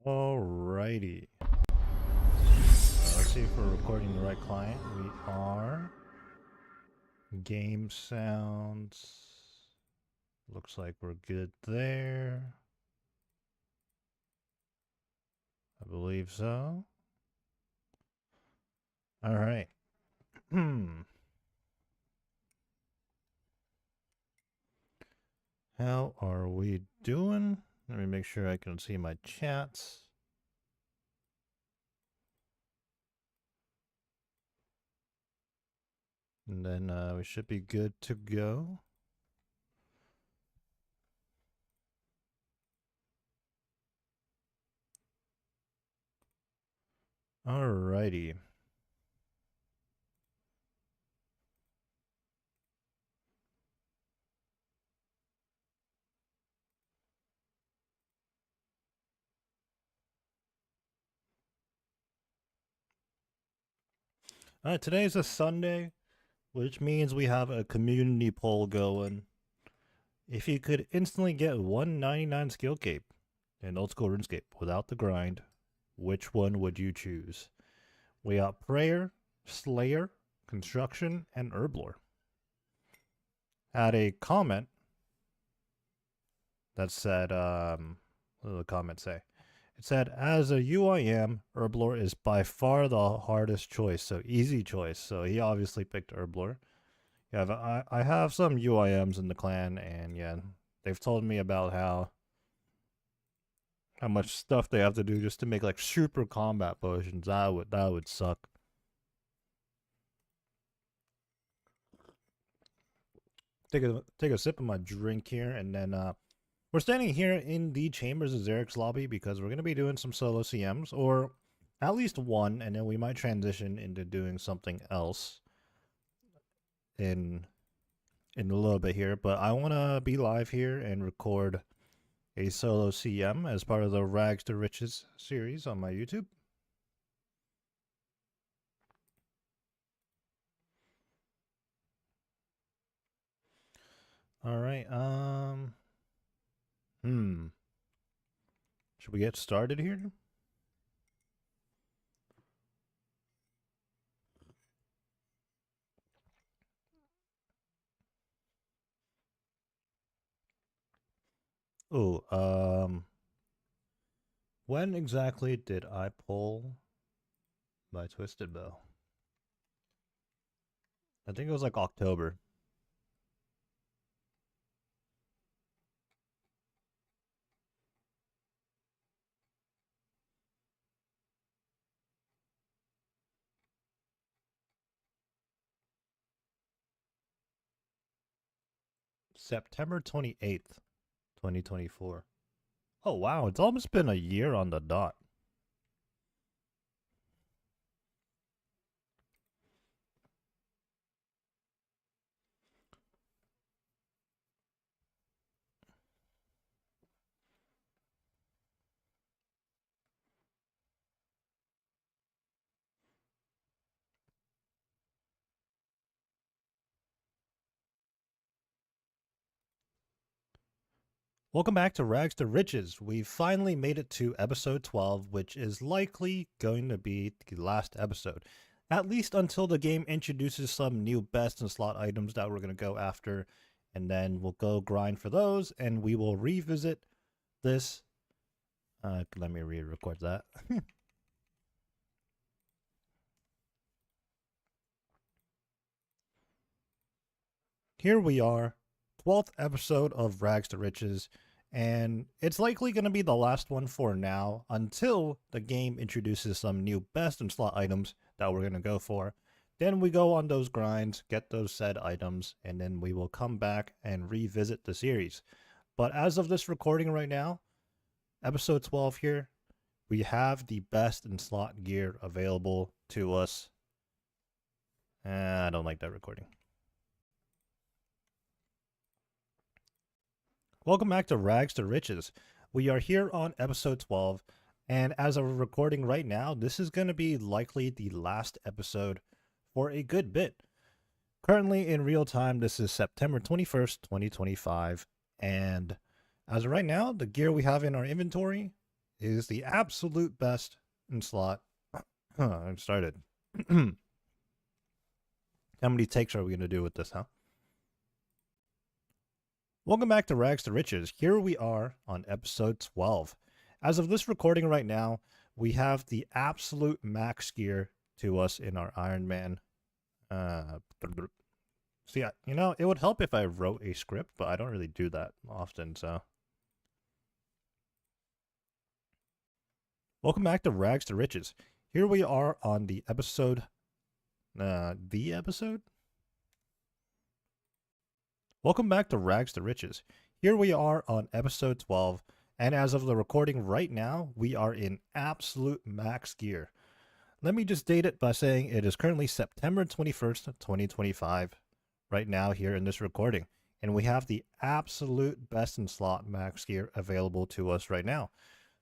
Alrighty. Let's see if we're recording the right client. We are. Game sounds. Looks like we're good there. I believe so. Alright. How are we doing? Let me make sure I can see my chats. And then we should be good to go. Alrighty. Alright, today's a Sunday, which means we have a community poll going. If you could instantly get 199 skill cape in old school RuneScape without the grind, which one would you choose? We got Prayer, Slayer, Construction, and Herblore. Had a comment that said, what did the comment say? It said, as a UIM, Herblore is by far the hardest choice, so easy choice. So he obviously picked Herblore. Yeah, I have some UIMs in the clan, and yeah, they've told me about how much stuff they have to do just to make like super combat potions. That would suck. Take a sip of my drink here, and then we're standing here in the Chambers of Xeric's lobby because we're gonna be doing some solo CMs, or at least one, and then we might transition into doing something else in a little bit here. But I want to be live here and record a solo CM as part of the Rags to Riches series on my YouTube. All right. Should we get started here? Oh, when exactly did I pull my Twisted Bow? I think it was like October. September 28th, 2024. Oh, wow. It's almost been a year on the dot. Welcome back to Rags to Riches. We've finally made it to episode 12, which is likely going to be the last episode. At least until the game introduces some new best and slot items that we're going to go after. And then we'll go grind for those, and we will revisit this. Let me re-record that. Here we are, 12th episode of Rags to Riches. And it's likely going to be the last one for now until the game introduces some new best and slot items that we're going to go for. Then we go on those grinds, get those said items, and then we will come back and revisit the series. But as of this recording right now, episode 12 here, we have the best and slot gear available to us. I don't like that recording. Welcome back to Rags to Riches. We are here on episode 12, and as of recording right now, this is going to be likely the last episode for a good bit. Currently in real time, this is September 21st, 2025, and as of right now, the gear we have in our inventory is the absolute best in slot. I started. How many takes are we going to do with this, huh? Welcome back to Rags to Riches. Here we are on episode 12. As of this recording right now, we have the absolute max gear to us in our Ironman. See, it would help if I wrote a script, but I don't really do that often, so. Welcome back to Rags to Riches. Here we are on the episode. Welcome back to Rags to Riches. Here we are on episode 12, and as of the recording right now, we are in absolute max gear. Let me just date it by saying it is currently September 21st, 2025, right now here in this recording, and we have the absolute best in slot max gear available to us right now.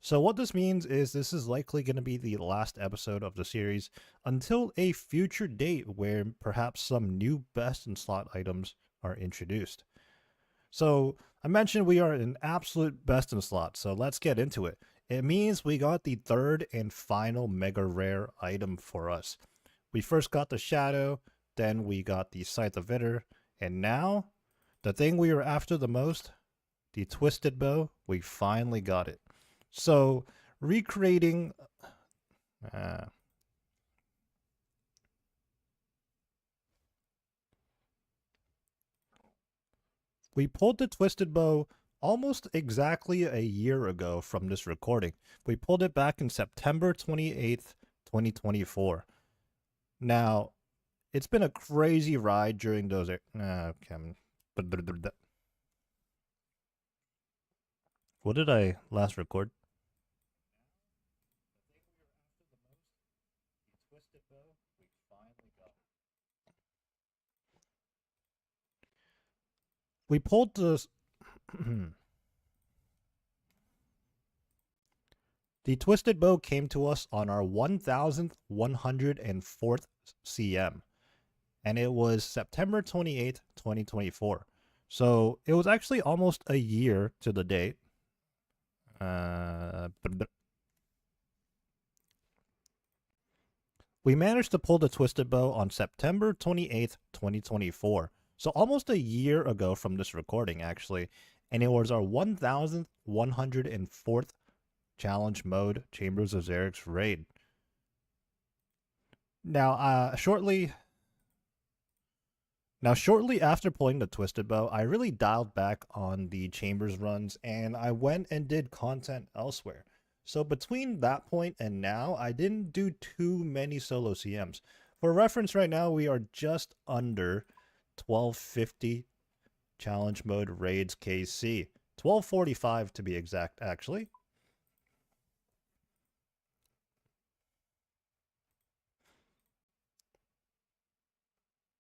So what this means is this is likely going to be the last episode of the series until a future date where perhaps some new best in slot items are introduced. So I mentioned we are an absolute best in slot, so let's get into it. It means we got the third and final mega rare item for us. We first got the Shadow, then we got the Scythe of Vitter, and now, the thing we were after the most, the Twisted Bow, we finally got it. So, recreating... we pulled the Twisted Bow almost exactly a year ago from this recording. We pulled it back in September 28th, 2024. Now, it's been a crazy ride during those... What did I last record? We pulled the... The Twisted Bow came to us on our 1104th CM, and it was September 28th, 2024. So it was actually almost a year to the date. We managed to pull the Twisted Bow on September 28th, 2024. So almost a year ago from this recording, actually. And it was our 1104th challenge mode Chambers of Xerix raid. Now, shortly after pulling the Twisted Bow, I really dialed back on the Chambers runs and I went and did content elsewhere. So between that point and now, I didn't do too many solo CMs. For reference right now, we are just under 1250 challenge mode raids KC. 1245 to be exact, actually.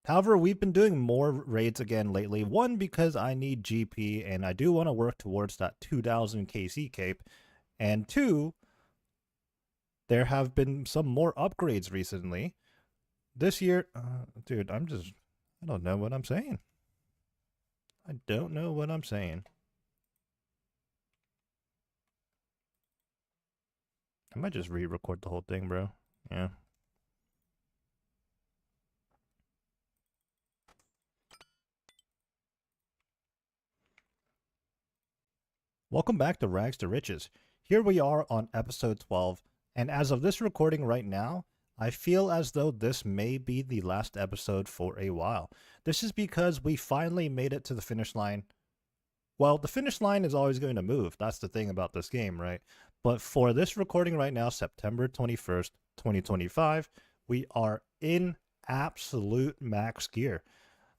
However, we've been doing more raids again lately. One, because I need GP and I do want to work towards that 2000 KC cape. And two, there have been some more upgrades recently. This year, dude, I don't know what I'm saying. I don't know what I'm saying. I might just re-record the whole thing, bro. Yeah. Welcome back to Rags to Riches. Here we are on episode 12, and as of this recording right now, I feel as though this may be the last episode for a while. This is because we finally made it to the finish line. Well, the finish line is always going to move. That's the thing about this game, right? But for this recording right now, September 21st, 2025, we are in absolute max gear.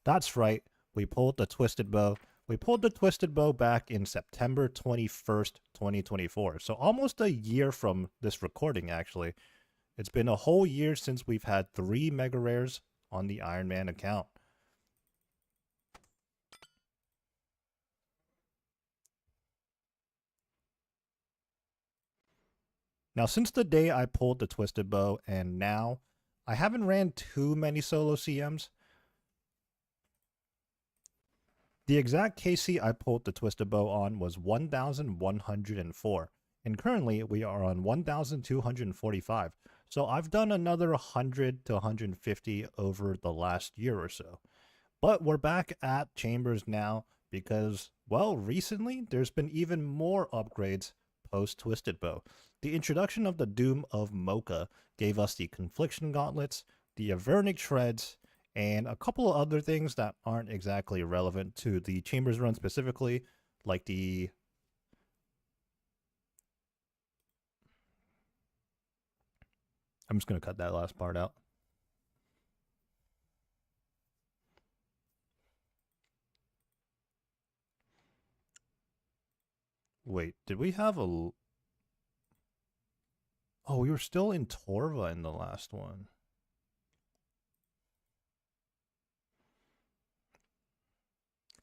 That's right, we pulled the Twisted Bow. We pulled the Twisted Bow back in September 21st, 2024. So almost a year from this recording, actually. It's been a whole year since we've had 3 Mega Rares on the Ironman account. Now, since the day I pulled the Twisted Bow and now, I haven't ran too many solo CMs. The exact KC I pulled the Twisted Bow on was 1104, and currently we are on 1,245. So I've done another 100 to 150 over the last year or so. But we're back at Chambers now because, well, recently there's been even more upgrades post Twisted Bow. The introduction of the Doom of Mocha gave us the Confliction Gauntlets, the Avernic Shreds, and a couple of other things that aren't exactly relevant to the Chambers run specifically, like the I'm just going to cut that last part out. Wait, did we have a... Oh, we were still in Torva in the last one.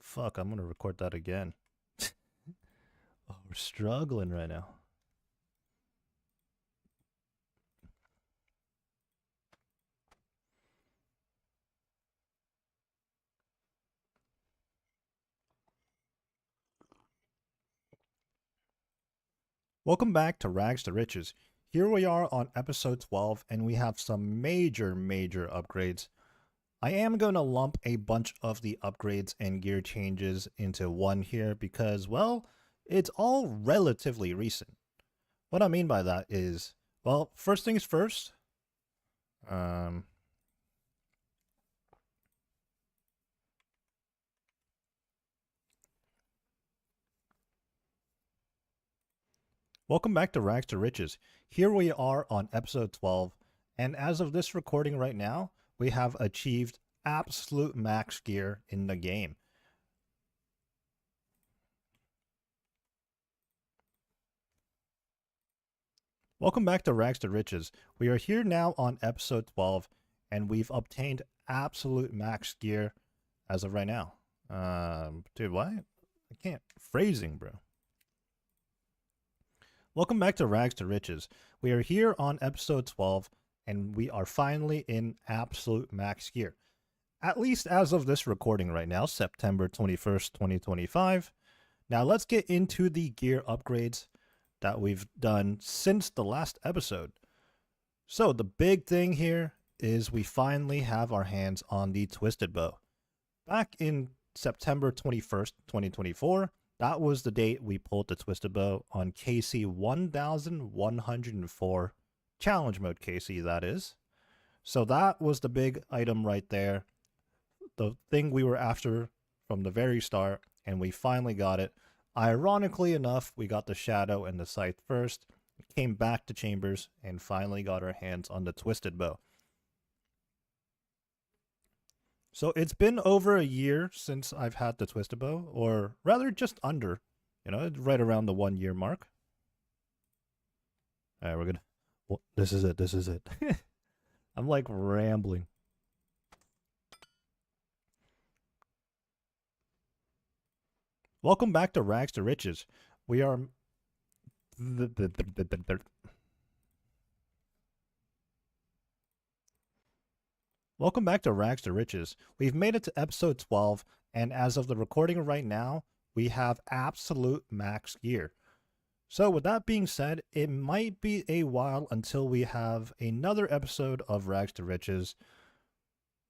Fuck, I'm going to record that again. Oh, we're struggling right now. Welcome back to Rags to Riches. Here we are on episode 12, and we have some major upgrades. I am going to lump a bunch of the upgrades and gear changes into one here because, well, it's all relatively recent. What I mean by that is, well, first things first, welcome back to Rags to Riches. Here we are on episode 12, and as of this recording right now, we have achieved absolute max gear in the game. Welcome back to Rags to Riches. We are here now on episode 12, and we've obtained absolute max gear as of right now. Dude, why? I can't. Phrasing, bro. Welcome back to Rags to Riches. We are here on episode 12, and we are finally in absolute max gear. At least as of this recording right now, September 21st, 2025. Now let's get into the gear upgrades that we've done since the last episode. So the big thing here is we finally have our hands on the Twisted Bow. Back in September 21st, 2024, that was the date we pulled the Twisted Bow on KC 1104, challenge mode KC that is. So that was the big item right there. The thing we were after from the very start, and we finally got it. Ironically enough, we got the Shadow and the Scythe first, came back to Chambers, and finally got our hands on the Twisted Bow. So it's been over a year since I've had the Twisted Bow, or rather just under, right around the 1 year mark. All right, we're gonna, well, this is it. I'm like rambling. Welcome back to Rags to Riches. We are... Welcome back to Rags to Riches. We've made it to episode 12, and as of the recording right now, we have absolute max gear. So with that being said, it might be a while until we have another episode of Rags to Riches.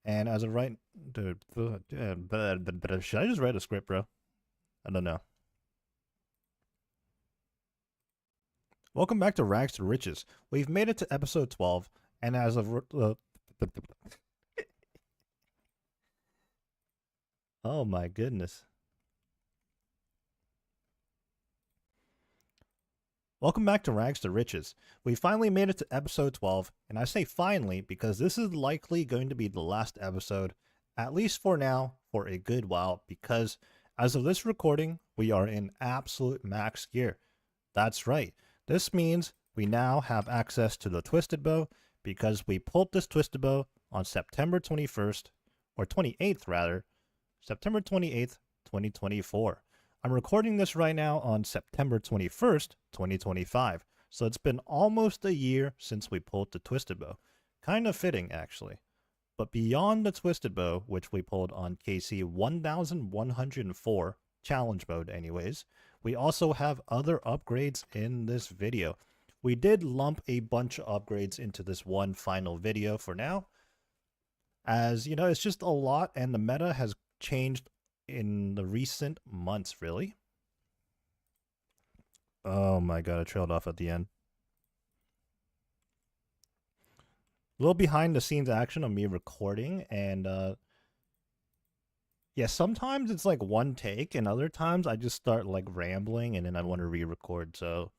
And as of right... Should I just write a script, bro? I don't know. Welcome back to Rags to Riches. We've made it to episode 12, and as of... oh my goodness. Welcome back to Rags to Riches. We finally made it to episode 12, and I say finally because this is likely going to be the last episode, at least for now, for a good while, because as of this recording, we are in absolute max gear. That's right. This means we now have access to the Twisted Bow because we pulled this Twisted Bow on September 21st, or 28th rather, September 28th, 2024. I'm recording this right now on September 21st, 2025. So it's been almost a year since we pulled the Twisted Bow. Kind of fitting, actually. But beyond the Twisted Bow, which we pulled on KC 1104, challenge mode anyways, we also have other upgrades in this video. We did lump a bunch of upgrades into this one final video for now, as you know, it's just a lot and the meta has changed in the recent months, really. Oh my god, I trailed off at the end. A little behind the scenes action of me recording, and yeah, sometimes it's like one take, and other times I just start like rambling and then I want to re-record. So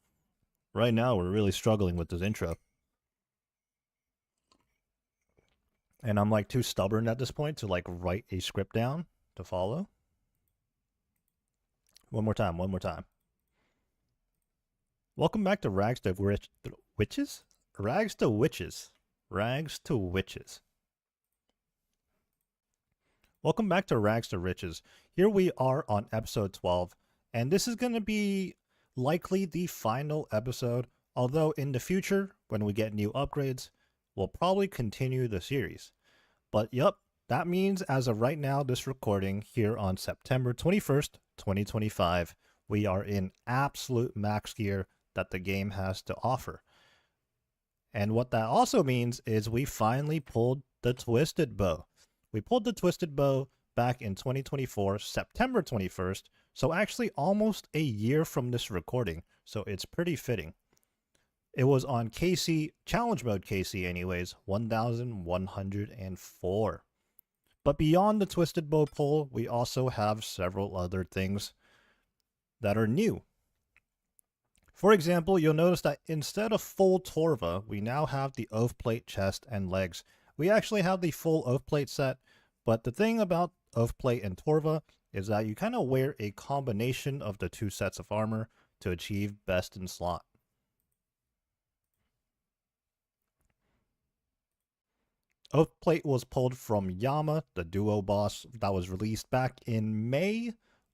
right now we're really struggling with this intro. And I'm like too stubborn at this point to like write a script down to follow. One more time, one more time. Welcome back to Rags to Witches? Rags to Witches. Rags to Witches. Welcome back to Rags to Riches. Here we are on episode 12, and this is going to be likely the final episode, although in the future, when we get new upgrades, we'll probably continue the series. But yep, that means as of right now, this recording here on September 21st, 2025, we are in absolute max gear that the game has to offer. And what that also means is we finally pulled the Twisted Bow. We pulled the Twisted Bow back in 2024, September 21st, so actually almost a year from this recording, so it's pretty fitting. It was on KC, Challenge Mode KC anyways, 1104. But beyond the Twisted Bow pull, we also have several other things that are new. For example, you'll notice that instead of full Torva, we now have the oath plate, chest, and legs. We actually have the full oath plate set, but the thing about oath plate and Torva is that you kind of wear a combination of the two sets of armor to achieve best in slot. Oath plate was pulled from Yama, the duo boss that was released back in May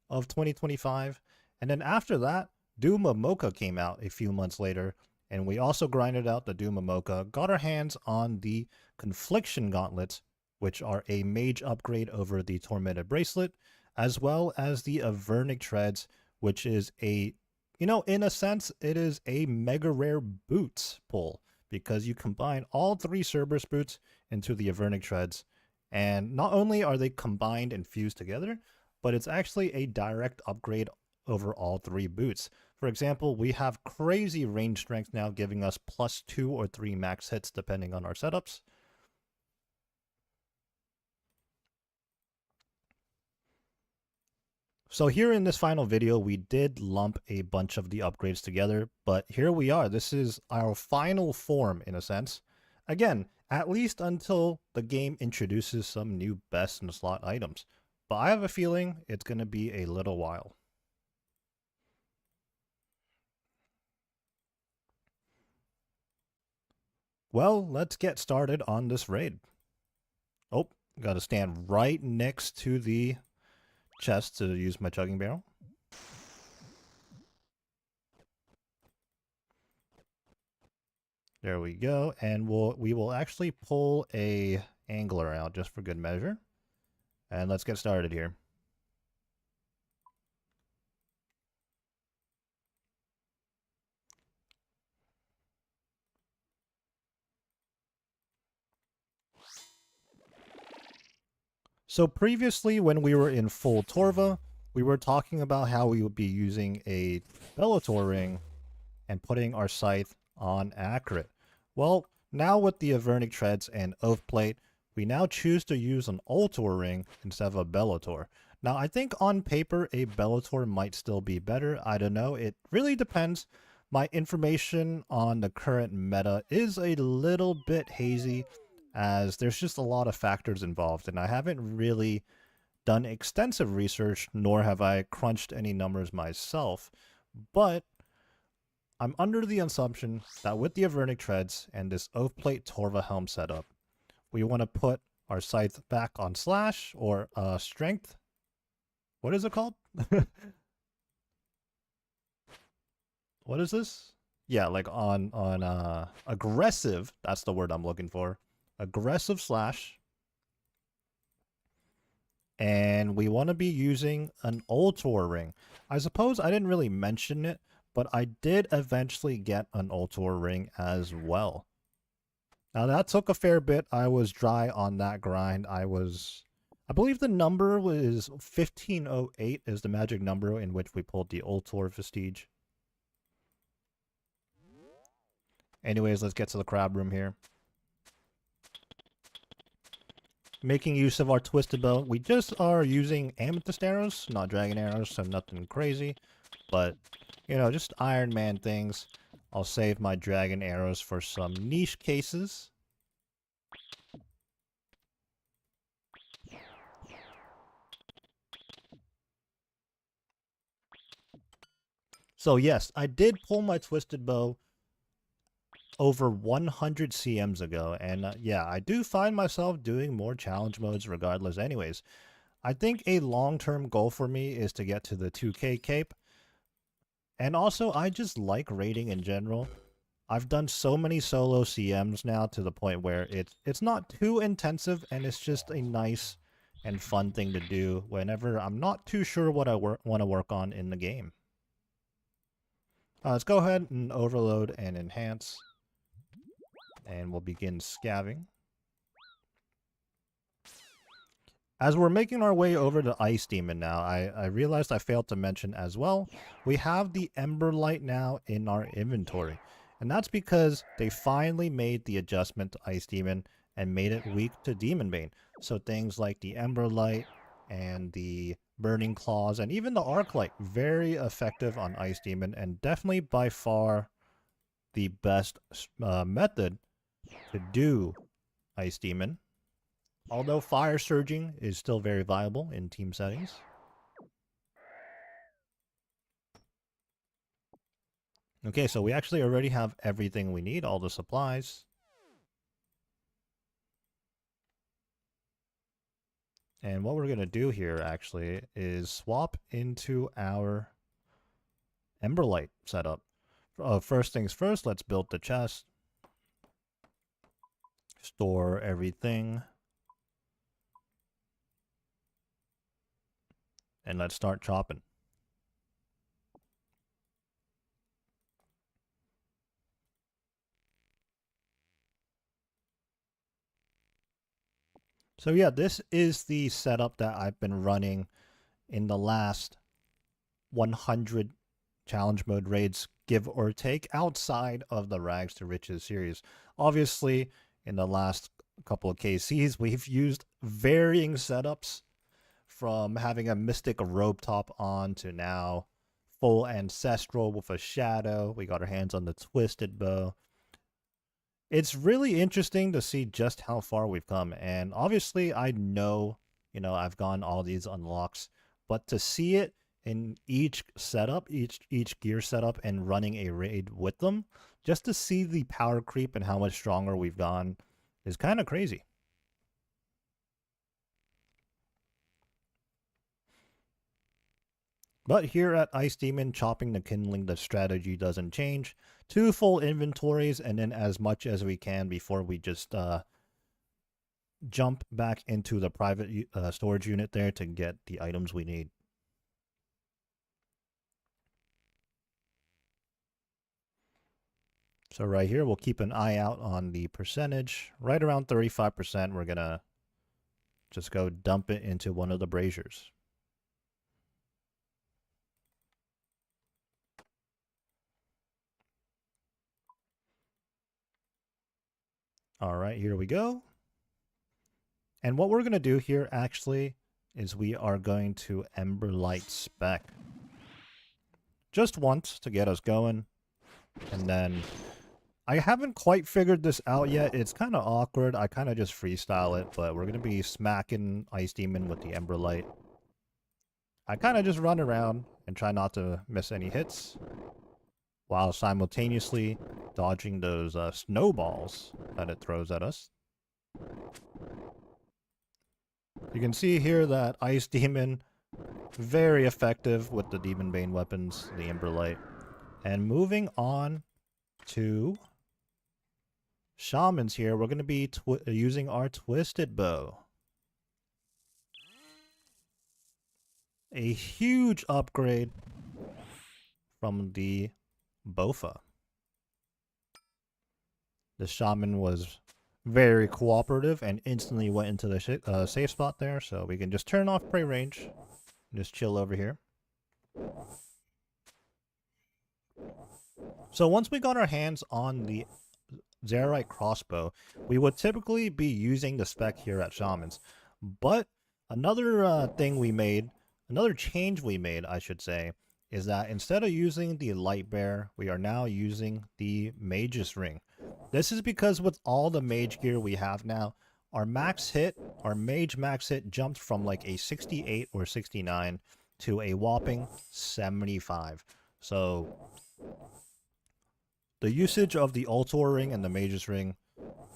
of 2025, and then after that, Duma Mocha came out a few months later, and we also grinded out the Duma Mocha, got our hands on the Confliction Gauntlets, which are a mage upgrade over the Tormented Bracelet, as well as the Avernic Treads, which is a, in a sense, it is a mega rare boots pull, because you combine all three Cerberus boots into the Avernic Treads, and not only are they combined and fused together, but it's actually a direct upgrade over all three boots. For example, we have crazy range strength now, giving us +2 or 3 max hits depending on our setups. So here in this final video, we did lump a bunch of the upgrades together, but here we are. This is our final form in a sense. Again, at least until the game introduces some new best in slot items. But I have a feeling it's going to be a little while. Well, let's get started on this raid. Oh, got to stand right next to the chest to use my chugging barrel. There we go, and we will actually pull a angler out just for good measure. And let's get started here. So previously, when we were in full Torva, we were talking about how we would be using a Bellator ring and putting our scythe on accurate. Well, now with the Avernic Treads and Oath Plate, we now choose to use an Ultor ring instead of a Bellator. Now, I think on paper, a Bellator might still be better. I don't know. It really depends. My information on the current meta is a little bit hazy, as there's just a lot of factors involved, and I haven't really done extensive research, nor have I crunched any numbers myself. But I'm under the assumption that with the Avernic Treads and this Oath Plate Torva Helm setup, we want to put our scythe back on slash or strength. What is it called? What is this? Yeah, like on aggressive. That's the word I'm looking for. Aggressive slash. And we want to be using an Ultor ring. I suppose I didn't really mention it, but I did eventually get an Ultor ring as well. Now that took a fair bit. I was dry on that grind. I believe the number was 1508 is the magic number in which we pulled the Ultor Vestige. Anyways, let's get to the crab room here. Making use of our twisted bow. We just are using amethyst arrows, not dragon arrows, so nothing crazy. But, you know, just Iron Man things. I'll save my dragon arrows for some niche cases. So yes, I did pull my twisted bow over 100 CMs ago, and yeah, I do find myself doing more challenge modes regardless anyways. I think a long-term goal for me is to get to the 2K cape, and also I just like raiding in general. I've done so many solo CMs now to the point where it's not too intensive, and it's just a nice and fun thing to do whenever I'm not too sure what I want to work on in the game. Let's go ahead and overload and enhance. And we'll begin scavving. As we're making our way over to Ice Demon now, I realized I failed to mention as well, we have the Ember Light now in our inventory. And that's because they finally made the adjustment to Ice Demon and made it weak to Demon Bane. So things like the Ember Light and the Burning Claws and even the Arc Light, very effective on Ice Demon and definitely by far the best method to do Ice Demon. Although Fire Surging is still very viable in team settings. Okay, so we actually already have everything we need, all the supplies. And what we're going to do here actually is swap into our Emberlight setup. First things first, let's build the chest. Store everything. And let's start chopping. So yeah, this is the setup that I've been running in the last 100 challenge mode raids, give or take, outside of the Rags to Riches series. Obviously, in the last couple of KCs, we've used varying setups from having a Mystic robe top on to now full Ancestral with a Shadow. We got our hands on the Twisted Bow. It's really interesting to see just how far we've come. And obviously, I know, you know, I've gone all these unlocks, but to see it in each setup, each gear setup, and running a raid with them, just to see the power creep and how much stronger we've gone is kind of crazy. But here at Ice Demon, chopping the kindling, the strategy doesn't change. 2 full inventories, and then as much as we can before we just jump back into the private storage unit there to get the items we need. So right here, we'll keep an eye out on the percentage. Right around 35%, we're going to just go dump it into one of the braziers. All right, here we go. And what we're going to do here actually is we are going to Emberlight spec. Just once to get us going. And then I haven't quite figured this out yet. It's kind of awkward. I kind of just freestyle it, but we're going to be smacking Ice Demon with the Emberlight. I kind of just run around and try not to miss any hits while simultaneously dodging those snowballs that it throws at us. You can see here that Ice Demon, very effective with the Demon Bane weapons, the Emberlight. And moving on to Shamans here, we're going to be using our Twisted Bow. A huge upgrade from the Bofa. The shaman was very cooperative and instantly went into the safe spot there, so we can just turn off prey range. Just chill over here. So once we got our hands on the Zarite crossbow, we would typically be using the spec here at Shamans. But another another change we made, I should say, is that instead of using the light bear, we are now using the mage's ring. This is because with all the mage gear we have now, our mage max hit jumped from like a 68 or 69 to a whopping 75. So the usage of the Altor ring and the mage's ring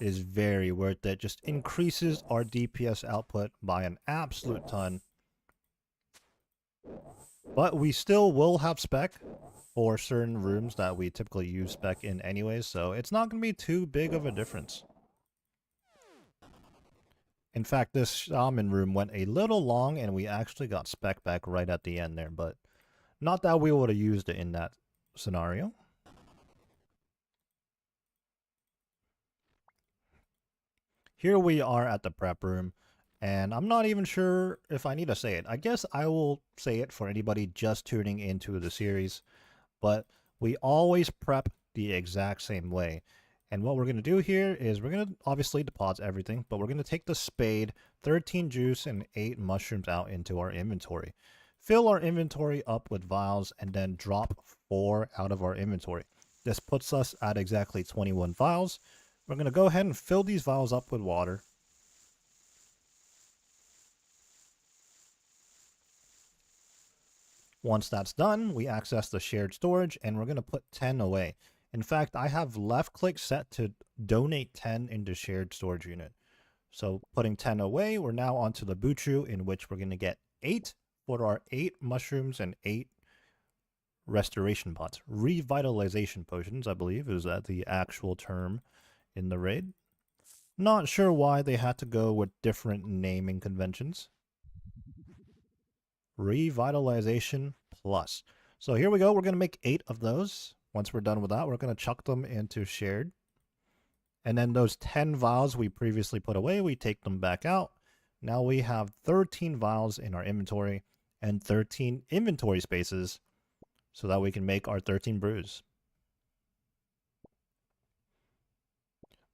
is very worth it. Just increases our DPS output by an absolute ton. But we still will have spec for certain rooms that we typically use spec in anyways, so it's not going to be too big of a difference. In fact, this shaman room went a little long and we actually got spec back right at the end there, but not that we would have used it in that scenario. Here we are at the prep room, and I'm not even sure if I need to say it. I guess I will say it for anybody just tuning into the series, but we always prep the exact same way. And what we're going to do here is we're going to obviously deposit everything, but we're going to take the spade, 13 juice, and 8 mushrooms out into our inventory. Fill our inventory up with vials, and then drop 4 out of our inventory. This puts us at exactly 21 vials. We're going to go ahead and fill these vials up with water. Once that's done, we access the shared storage and we're going to put 10 away. In fact, I have left click set to donate 10 into shared storage unit. So putting 10 away, we're now onto the Buchu, in which we're going to get 8 for our 8 mushrooms and 8 restoration pots. Revitalization potions, I believe, is that the actual term in the raid. Not sure why they had to go with different naming conventions. Revitalization plus. So here we go. We're going to make 8 of those. Once we're done with that, we're going to chuck them into shared. And then those 10 vials we previously put away, we take them back out. Now we have 13 vials in our inventory and 13 inventory spaces so that we can make our 13 brews.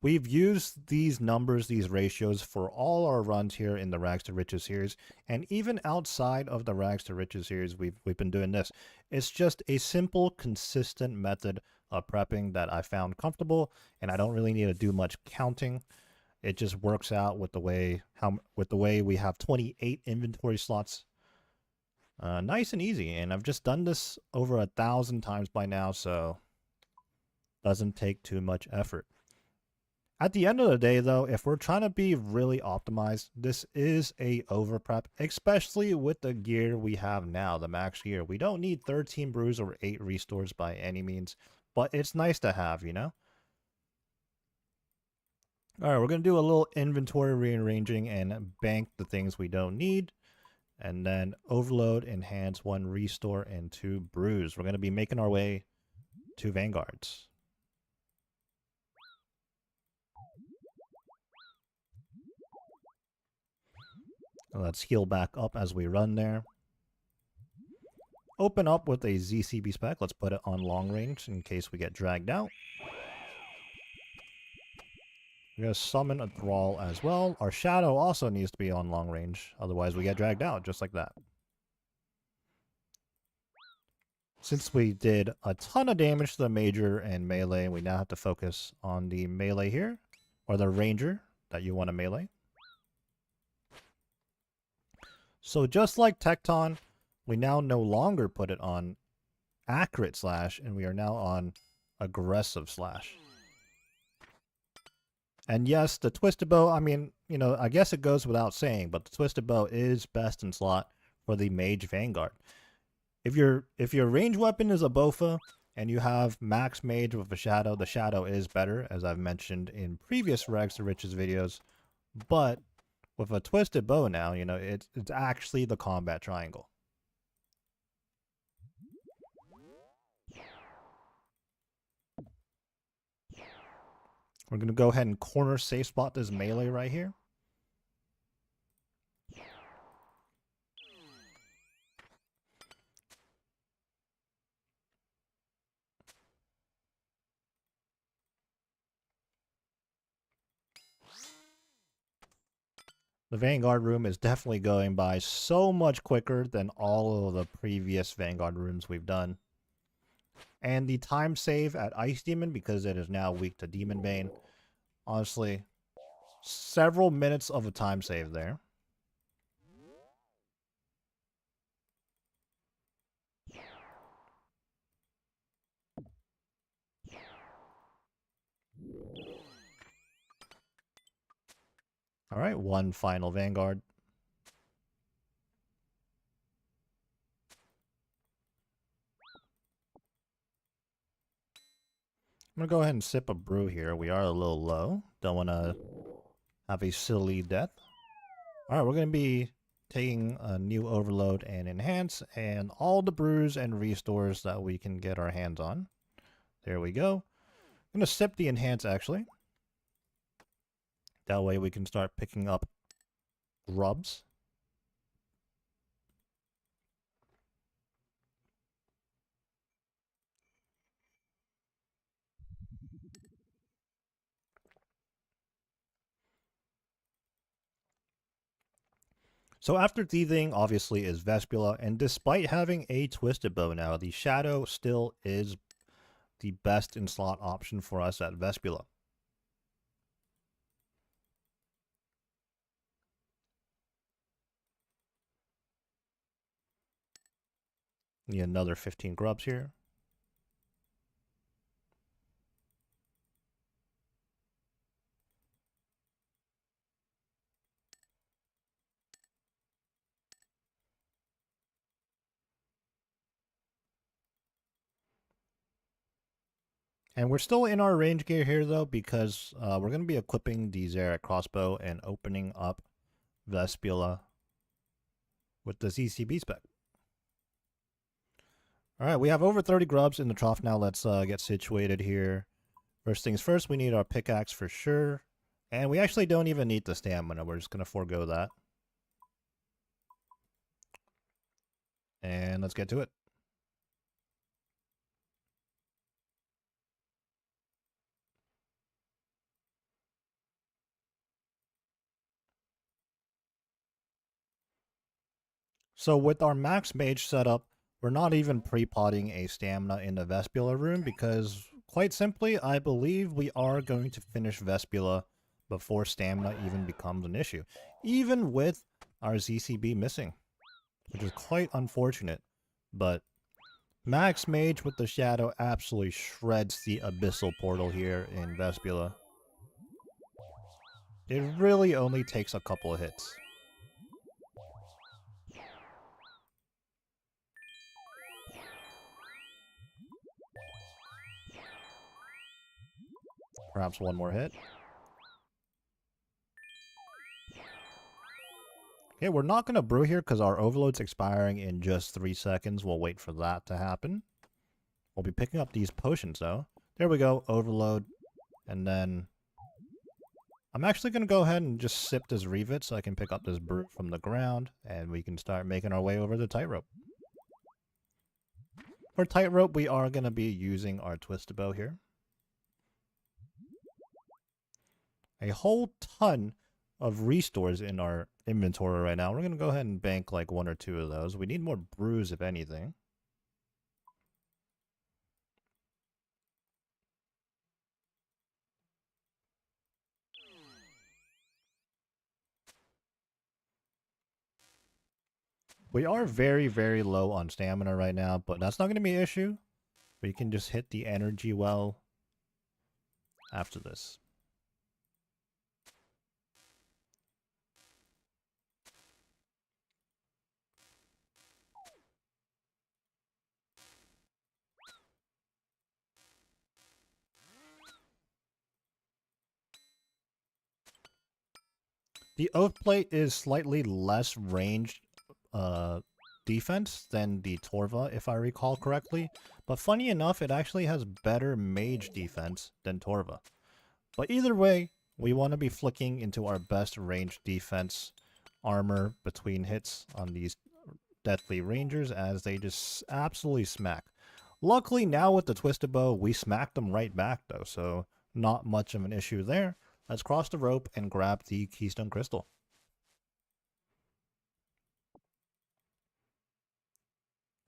We've used these numbers, these ratios, for all our runs here in the Rags to Riches series, and even outside of the Rags to Riches series, we've been doing this. It's just a simple, consistent method of prepping that I found comfortable, and I don't really need to do much counting. It just works out with the way we have 28 inventory slots. Nice and easy, and I've just done this over 1,000 times by now, so doesn't take too much effort. At the end of the day, though, if we're trying to be really optimized, this is a overprep, especially with the gear we have now, the max gear. We don't need 13 brews or 8 restores by any means, but it's nice to have, you know? All right, we're going to do a little inventory rearranging and bank the things we don't need, and then overload, enhance 1 restore, and 2 brews. We're going to be making our way to Vanguards. Let's heal back up as we run there. Open up with a ZCB spec. Let's put it on long range in case we get dragged out. We're going to summon a Thrall as well. Our Shadow also needs to be on long range. Otherwise we get dragged out, just like that. Since we did a ton of damage to the Major and melee, we now have to focus on the melee here. Or the Ranger that you want to melee. So just like Tecton, we now no longer put it on accurate slash, and we are now on aggressive slash. And yes, the Twisted Bow, I mean, you know, I guess it goes without saying, but the Twisted Bow is best in slot for the Mage Vanguard. If your range weapon is a Bofa, and you have max Mage with a Shadow, the Shadow is better, as I've mentioned in previous Rags to Riches videos, but with a Twisted Bow now, you know, it's actually the combat triangle. We're going to go ahead and corner safe spot this melee right here. The Vanguard room is definitely going by so much quicker than all of the previous Vanguard rooms we've done. And the time save at Ice Demon, because it is now weak to Demon Bane, honestly, several minutes of a time save there. Alright, one final Vanguard. I'm going to go ahead and sip a brew here. We are a little low. Don't want to have a silly death. Alright, we're going to be taking a new Overload and Enhance, and all the brews and restores that we can get our hands on. There we go. I'm going to sip the Enhance, actually. That way we can start picking up grubs. So after thieving, obviously, is Vespula, and despite having a Twisted Bow now, the Shadow still is the best in slot option for us at Vespula. Need another 15 grubs here. And we're still in our range gear here, though, because we're going to be equipping the Xerac crossbow and opening up Vespula with the ZCB spec. Alright, we have over 30 grubs in the trough now. Let's get situated here. First things first, we need our pickaxe for sure. And we actually don't even need the stamina. We're just going to forego that. And let's get to it. So with our max mage setup, we're not even pre-potting a stamina in the Vespula room because, quite simply, I believe we are going to finish Vespula before stamina even becomes an issue. Even with our ZCB missing, which is quite unfortunate. But max mage with the Shadow absolutely shreds the Abyssal Portal here in Vespula. It really only takes a couple of hits. Perhaps one more hit. Okay, we're not going to brew here because our overload's expiring in just 3 seconds. We'll wait for that to happen. We'll be picking up these potions, though. There we go, overload. And then I'm actually going to go ahead and just sip this Revet so I can pick up this brew from the ground, and we can start making our way over the tightrope. For tightrope, we are going to be using our Twisted Bow here. A whole ton of restores in our inventory right now. We're going to go ahead and bank like 1 or 2 of those. We need more brews, if anything. We are very, very low on stamina right now, but that's not going to be an issue. We can just hit the energy well after this. The Oath Plate is slightly less ranged defense than the Torva, if I recall correctly. But funny enough, it actually has better mage defense than Torva. But either way, we want to be flicking into our best range defense armor between hits on these deathly rangers as they just absolutely smack. Luckily now with the twisted bow, we smacked them right back though, so not much of an issue there. Let's cross the rope and grab the Keystone Crystal.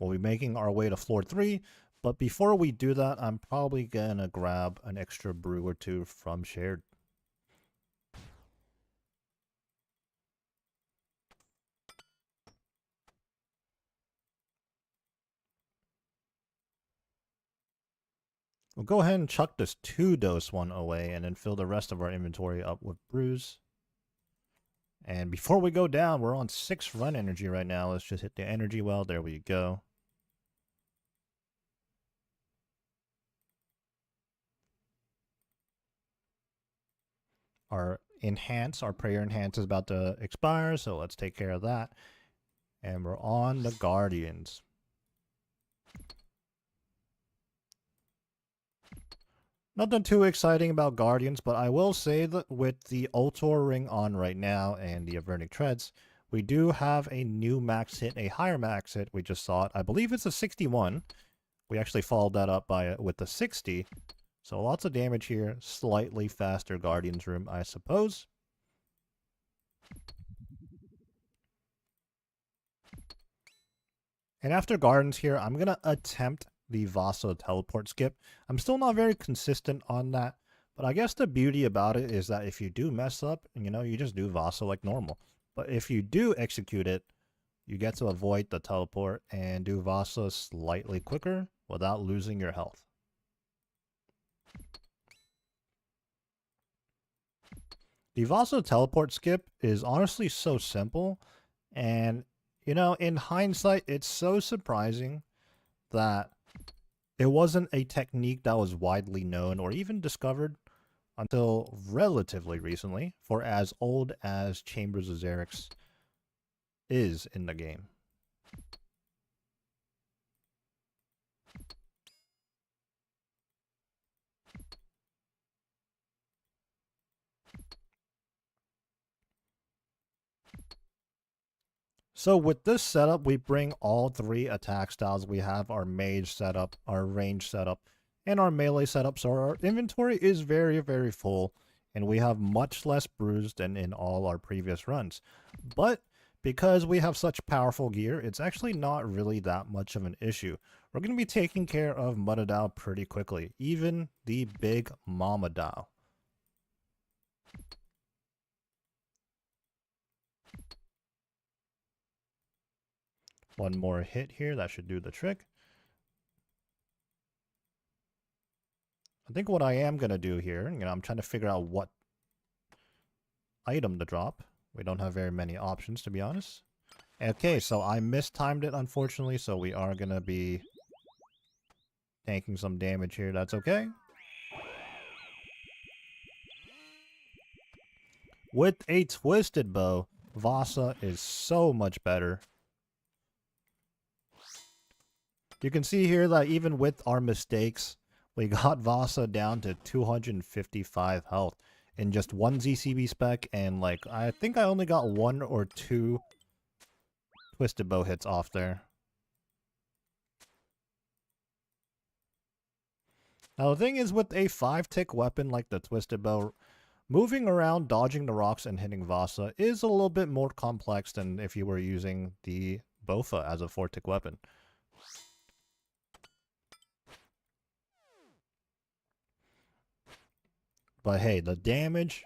We'll be making our way to floor 3, but before we do that, I'm probably gonna grab an extra brew or two from Shared. We'll go ahead and chuck this 2-dose one away and then fill the rest of our inventory up with brews. And before we go down, we're on 6 run energy right now. Let's just hit the energy well. There we go. Our prayer enhance is about to expire, so let's take care of that. And we're on the Guardians. Nothing too exciting about Guardians, but I will say that with the Ultor ring on right now and the Avernic Treads, we do have a new max hit, a higher max hit. We just saw it. I believe it's a 61. We actually followed that up with the 60. So lots of damage here. Slightly faster Guardians room, I suppose. And after Gardens here, I'm going to attempt the Vasa teleport skip. I'm still not very consistent on that, but I guess the beauty about it is that if you do mess up, you just do Vasa like normal. But if you do execute it, you get to avoid the teleport and do Vasa slightly quicker without losing your health. The Vasa teleport skip is honestly so simple, and in hindsight, it's so surprising that it wasn't a technique that was widely known or even discovered until relatively recently, for as old as Chambers of Xerix is in the game. So with this setup, we bring all 3 attack styles. We have our mage setup, our range setup, and our melee setup. So our inventory is very, very full, and we have much less brews than in all our previous runs. But because we have such powerful gear, it's actually not really that much of an issue. We're going to be taking care of Mudadao pretty quickly, even the big Mama Dao. One more hit here, that should do the trick. I think what I am going to do here, I'm trying to figure out what item to drop. We don't have very many options, to be honest. Okay, so I mistimed it, unfortunately, so we are going to be tanking some damage here. That's okay. With a twisted bow, Vasa is so much better. You can see here that even with our mistakes, we got Vasa down to 255 health in just 1 ZCB spec, and I think I only got 1 or 2 twisted bow hits off there. Now the thing is, with a 5-tick weapon like the twisted bow, moving around, dodging the rocks, and hitting Vasa is a little bit more complex than if you were using the Bofa as a 4-tick weapon. But hey, the damage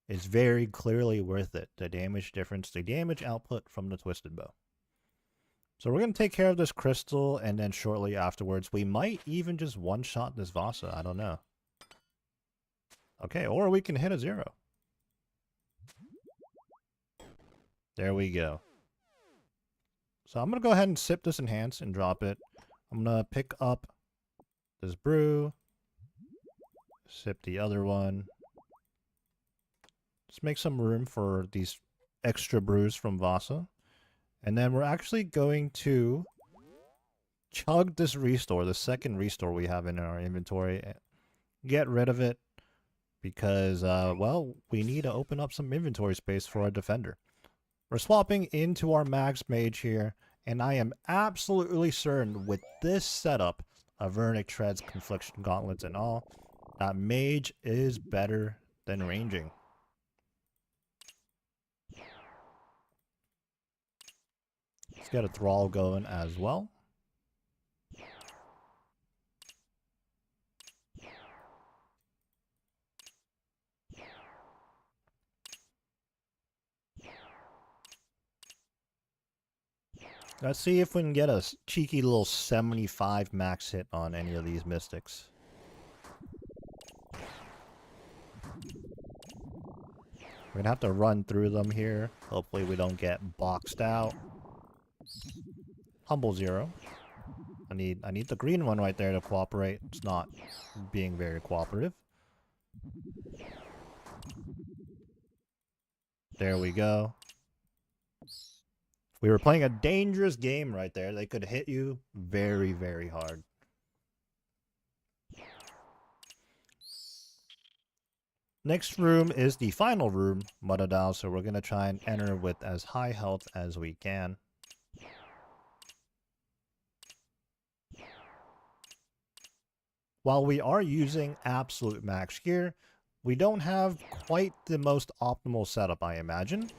is very clearly worth it. The damage difference, the damage output from the twisted bow. So we're going to take care of this crystal, and then shortly afterwards, we might even just one-shot this Vasa. I don't know. Okay, or we can hit a 0. There we go. So I'm going to go ahead and sip this enhance and drop it. I'm going to pick up this brew. Sip the other one. Just make some room for these extra brews from Vasa. And then we're actually going to chug this restore, the second restore we have in our inventory. Get rid of it. because, well, we need to open up some inventory space for our defender. We're swapping into our max mage here, and I am absolutely certain with this setup of Vernic Treads, Confliction Gauntlets, and all, that mage is better than ranging. Let's get a Thrall going as well. Let's see if we can get a cheeky little 75 max hit on any of these mystics. We're gonna have to run through them here. Hopefully we don't get boxed out. Humble 0. I need the green one right there to cooperate. It's not being very cooperative. There we go. We were playing a dangerous game right there. They could hit you very, very hard. Next room is the final room, Mudadao, so we're going to try and enter with as high health as we can. While we are using absolute max gear, we don't have quite the most optimal setup, I imagine.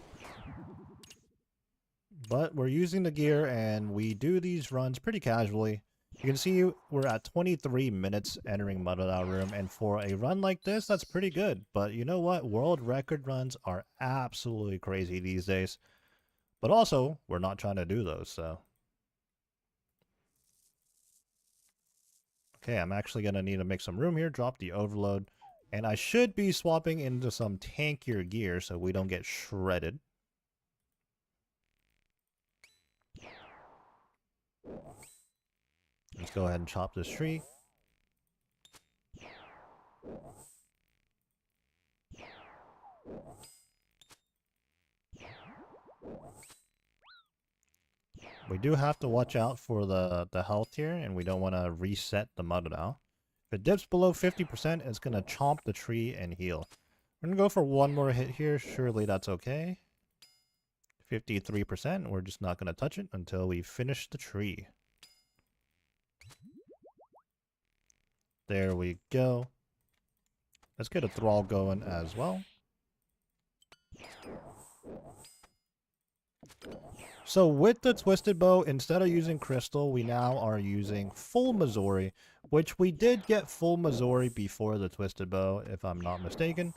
But we're using the gear and we do these runs pretty casually. You can see we're at 23 minutes entering Mudadao room, and for a run like this, that's pretty good. But you know what? World record runs are absolutely crazy these days. But also, we're not trying to do those, so. Okay, I'm actually going to need to make some room here, drop the overload. And I should be swapping into some tankier gear so we don't get shredded. Let's go ahead and chop this tree. We do have to watch out for the health here, and we don't want to reset the Mudadao. If it dips below 50%, it's going to chomp the tree and heal. We're going to go for one more hit here. Surely that's okay. 53%. We're just not going to touch it until we finish the tree. There we go. Let's get a Thrall going as well. So with the Twisted Bow, instead of using Crystal, we now are using full Missouri, which we did get full Missouri before the Twisted Bow, if I'm not mistaken.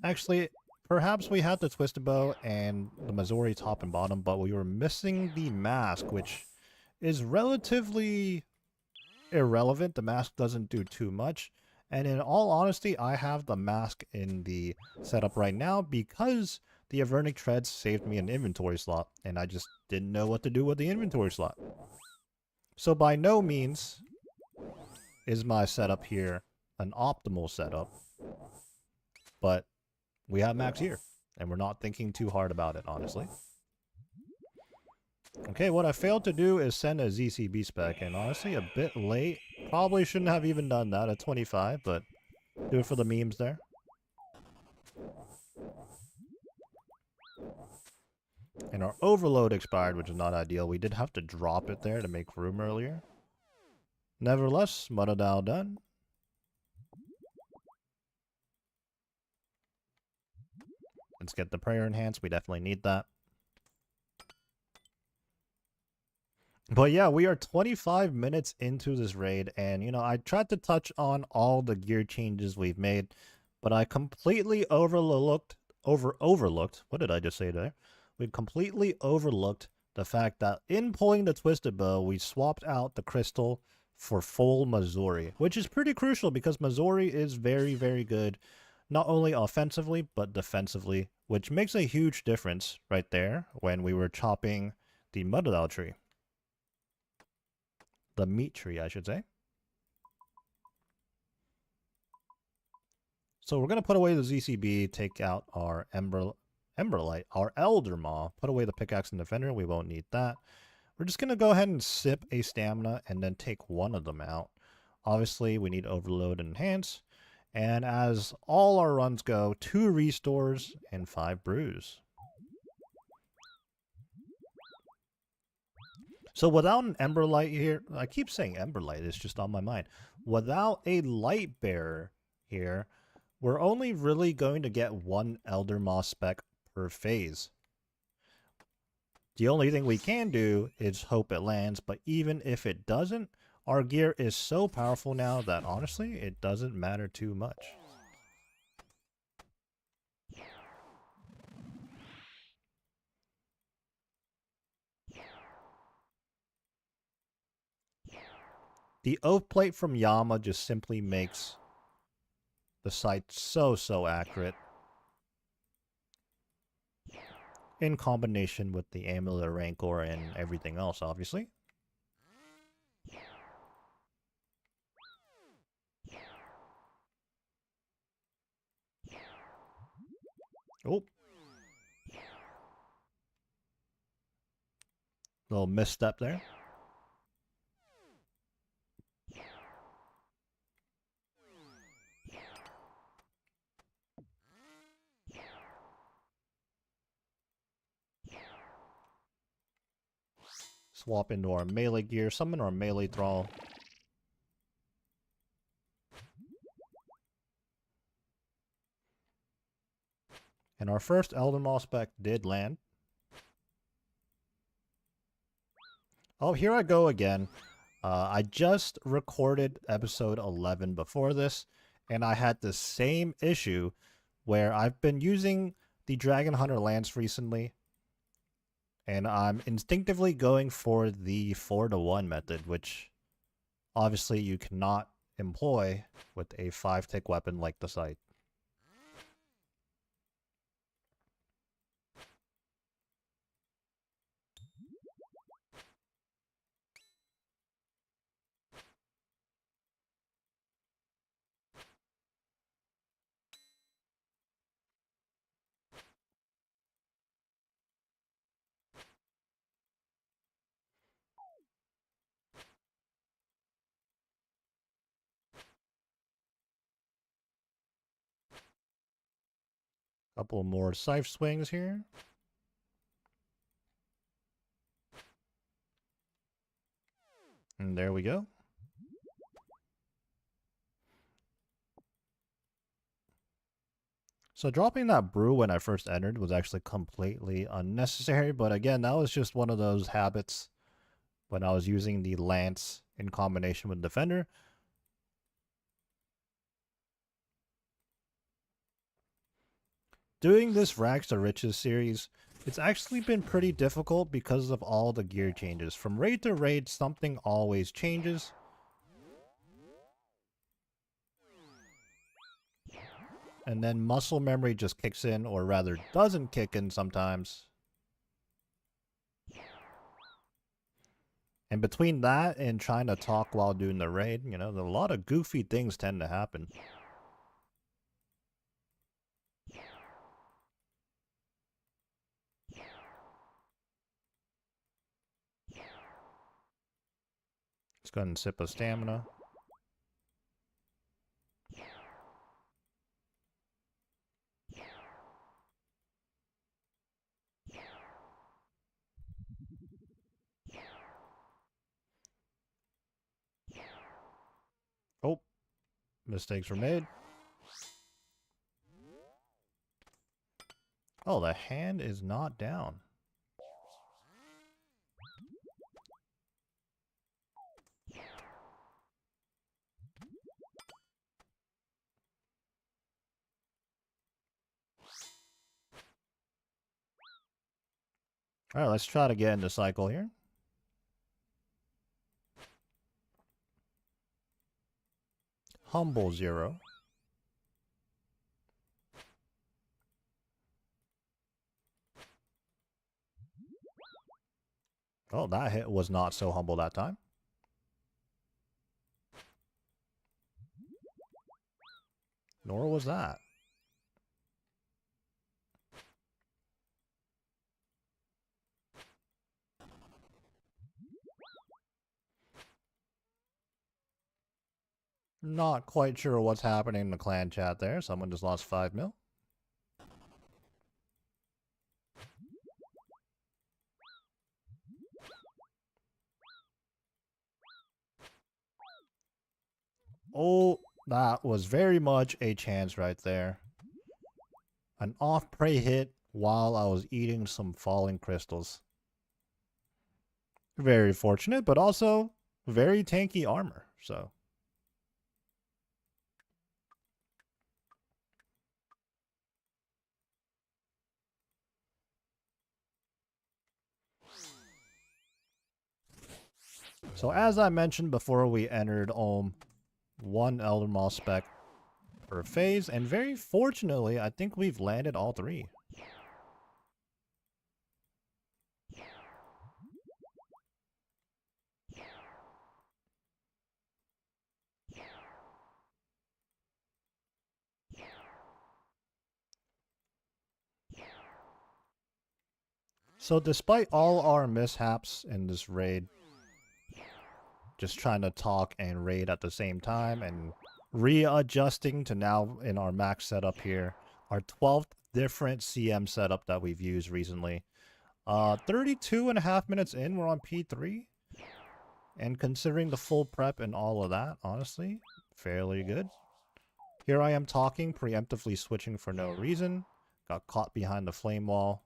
Actually, perhaps we had the Twisted Bow and the Missouri top and bottom, but we were missing the mask, which is relatively irrelevant. The mask doesn't do too much. And in all honesty, I have the mask in the setup right now because the Avernic Treads saved me an inventory slot, and I just didn't know what to do with the inventory slot. So by no means is my setup here an optimal setup, but we have max here, and we're not thinking too hard about it, honestly. Okay, what I failed to do is send a ZCB spec, and honestly, a bit late. Probably shouldn't have even done that at 25, but do it for the memes there. And our overload expired, which is not ideal. We did have to drop it there to make room earlier. Nevertheless, Mudadao done. Let's get the prayer enhanced. We definitely need that. But yeah, we are 25 minutes into this raid, and you know, I tried to touch on all the gear changes we've made, but I completely overlooked, what did I just say there? We completely overlooked the fact that in pulling the Twisted Bow, we swapped out the crystal for full Missouri, which is pretty crucial because Missouri is very, very good, not only offensively, but defensively, which makes a huge difference right there when we were chopping the Mudadao tree. The meat tree, I should say. So we're going to put away the ZCB, take out our Emberlight, our Elder Maw, put away the pickaxe and defender. We won't need that. We're just going to go ahead and sip a stamina and then take one of them out. Obviously, we need overload and enhance. And as all our runs go, 2 restores and 5 brews. So without an Ember Light here, I keep saying Ember Light, it's just on my mind. Without a Light Bearer here, we're only really going to get 1 Elder Moss spec per phase. The only thing we can do is hope it lands, but even if it doesn't, our gear is so powerful now that honestly, it doesn't matter too much. The oath plate from Yama just simply makes the sight so accurate. In combination with the Amulet Rancor and everything else, obviously. Oh. Little misstep there. Swap into our melee gear, summon our melee thrall. And our first Elden Maw spec did land. Oh, here I go again. I just recorded episode 11 before this, and I had the same issue where I've been using the Dragon Hunter Lance recently, and I'm instinctively going for the 4-to-1 method, which obviously you cannot employ with a 5-tick weapon like the Scythe. Couple more scythe swings here. And there we go. So dropping that brew when I first entered was actually completely unnecessary, but again, that was just one of those habits when I was using the lance in combination with defender. Doing this Rags to Riches series, it's actually been pretty difficult because of all the gear changes. From raid to raid, something always changes. And then muscle memory just kicks in, or rather doesn't kick in sometimes. And between that and trying to talk while doing the raid, you know, a lot of goofy things tend to happen. Let's go ahead and sip a stamina. Oh, mistakes were made. Oh, the hand is not down. Alright, let's try to get into cycle here. Humble 0. Oh, that hit was not so humble that time. Nor was that. Not quite sure what's happening in the clan chat there. Someone just lost 5 mil. Oh, that was very much a chance right there. An off-prey hit while I was eating some falling crystals. Very fortunate, but also very tanky armor, so. So as I mentioned before we entered Ohm, one Elder Maw spec per phase, and very fortunately, I think we've landed all 3. So despite all our mishaps in this raid, just trying to talk and raid at the same time and readjusting to now in our max setup here, our 12th different CM setup that we've used recently. 32 and a half minutes in, we're on P3. And considering the full prep and all of that, honestly, fairly good. Here I am talking, preemptively switching for no reason. Got caught behind the flame wall.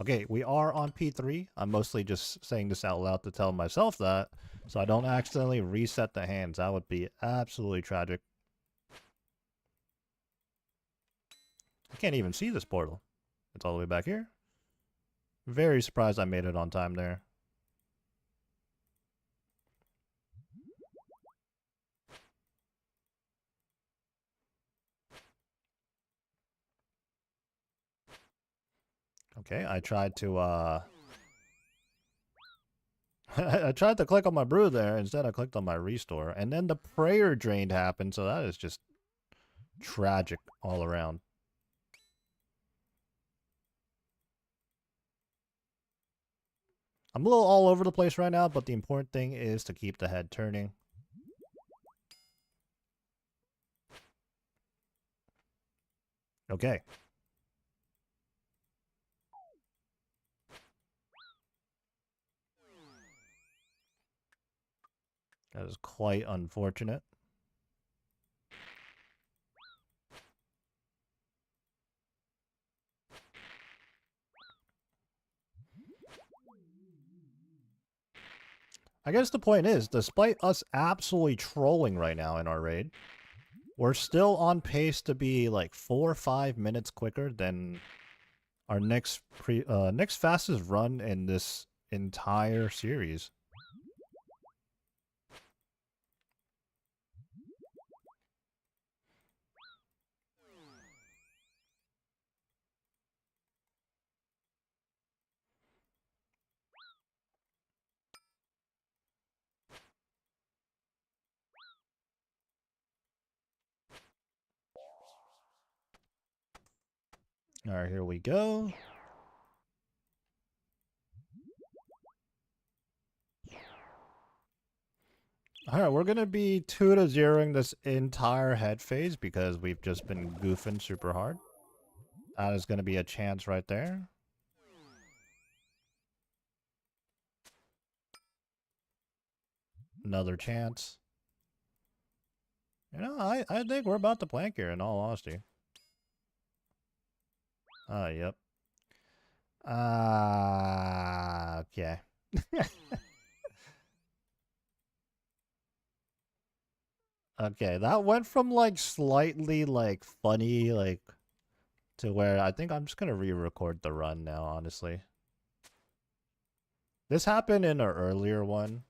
Okay, we are on P3. I'm mostly just saying this out loud to tell myself that, so I don't accidentally reset the hands. That would be absolutely tragic. I can't even see this portal. It's all the way back here. Very surprised I made it on time there. Okay, I tried to, I tried to click on my brew there. Instead, I clicked on my restore. And then the prayer drained happened, so that is just tragic all around. I'm a little all over the place right now, but the important thing is to keep the head turning. Okay. That is quite unfortunate. I guess the point is, despite us absolutely trolling right now in our raid, we're still on pace to be like 4 or 5 minutes quicker than our next fastest run in this entire series. All right, here we go. All right, we're going to be 2-0ing this entire head phase because we've just been goofing super hard. That is going to be a chance right there. Another chance. You know, I think we're about to plank here, in all honesty. Yep. Okay. Okay, that went from, like, slightly, like, funny, like, to where I think I'm just gonna re-record the run now, honestly. This happened in an earlier one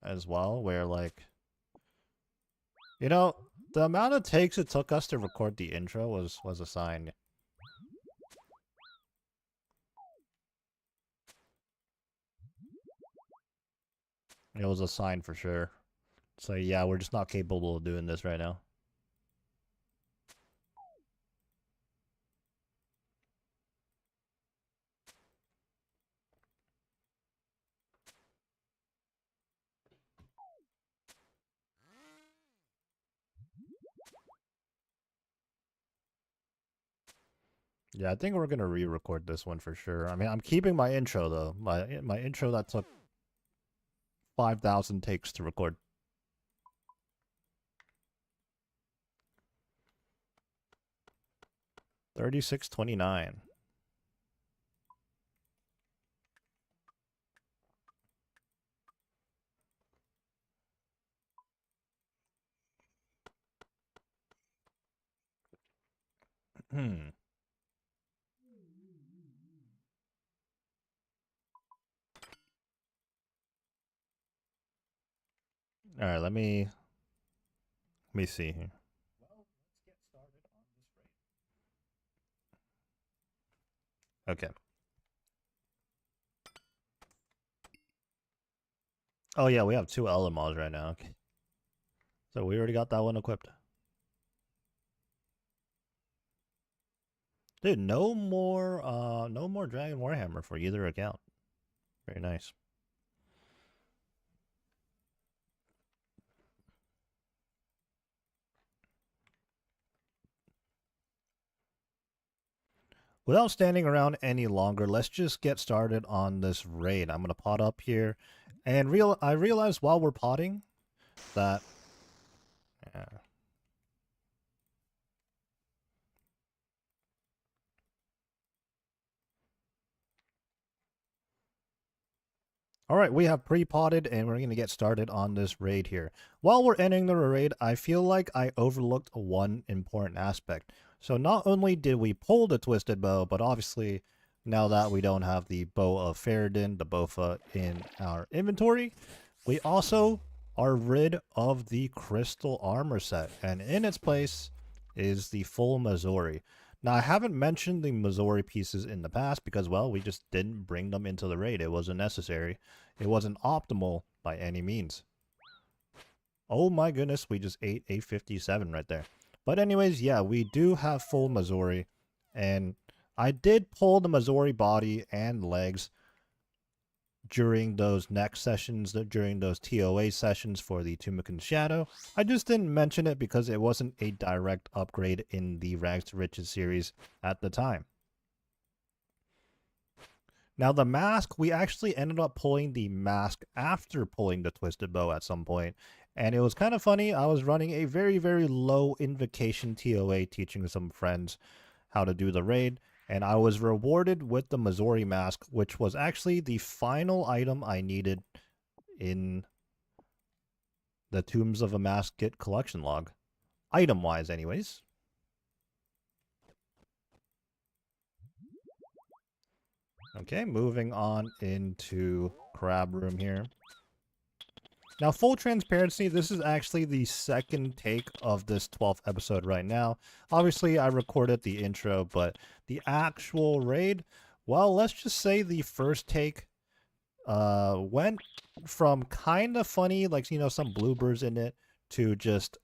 as well, where, like, you know, the amount of takes it took us to record the intro was a sign. It was a sign for sure. So yeah, we're just not capable of doing this right now. Yeah, I think we're gonna re-record this one for sure. I mean, I'm keeping my intro though. My intro that took 5,000 takes to record. $36.29. Hmm. All right, let me see here. Well, let's get started on this raid. Okay. Oh yeah, we have 2 LMRs right now. Okay. So we already got that one equipped. Dude, no more Dragon Warhammer for either account. Very nice. Without standing around any longer, let's just get started on this raid. I'm gonna pot up here, and I realized while we're potting that. All right, we have pre-potted, and we're gonna get started on this raid here. While we're ending the raid, I feel like I overlooked one important aspect. So not only did we pull the twisted bow, but obviously now that we don't have the bow of Faradin, the Bofa, in our inventory, we also are rid of the crystal armor set, and in its place is the full Missouri. Now, I haven't mentioned the Missouri pieces in the past because, well, we just didn't bring them into the raid. It wasn't necessary. It wasn't optimal by any means. Oh my goodness, we just ate a 57 right there. But anyways, yeah, we do have full Missouri, and I did pull the Missouri body and legs during those next sessions, during those TOA sessions for the Tumican Shadow. I just didn't mention it because it wasn't a direct upgrade in the Rags to Riches series at the time. Now the mask, we actually ended up pulling the mask after pulling the Twisted Bow at some point. And it was kind of funny. I was running a very, very low invocation TOA teaching some friends how to do the raid. And I was rewarded with the Missouri mask, which was actually the final item I needed in the Tombs of a Mask Kit collection log. Item-wise, anyways. Okay, moving on into Crab Room here. Now, full transparency, this is actually the second take of this 12th episode right now. Obviously, I recorded the intro, but the actual raid, well, let's just say the first take went from kind of funny, like, you know, some bloopers in it, to just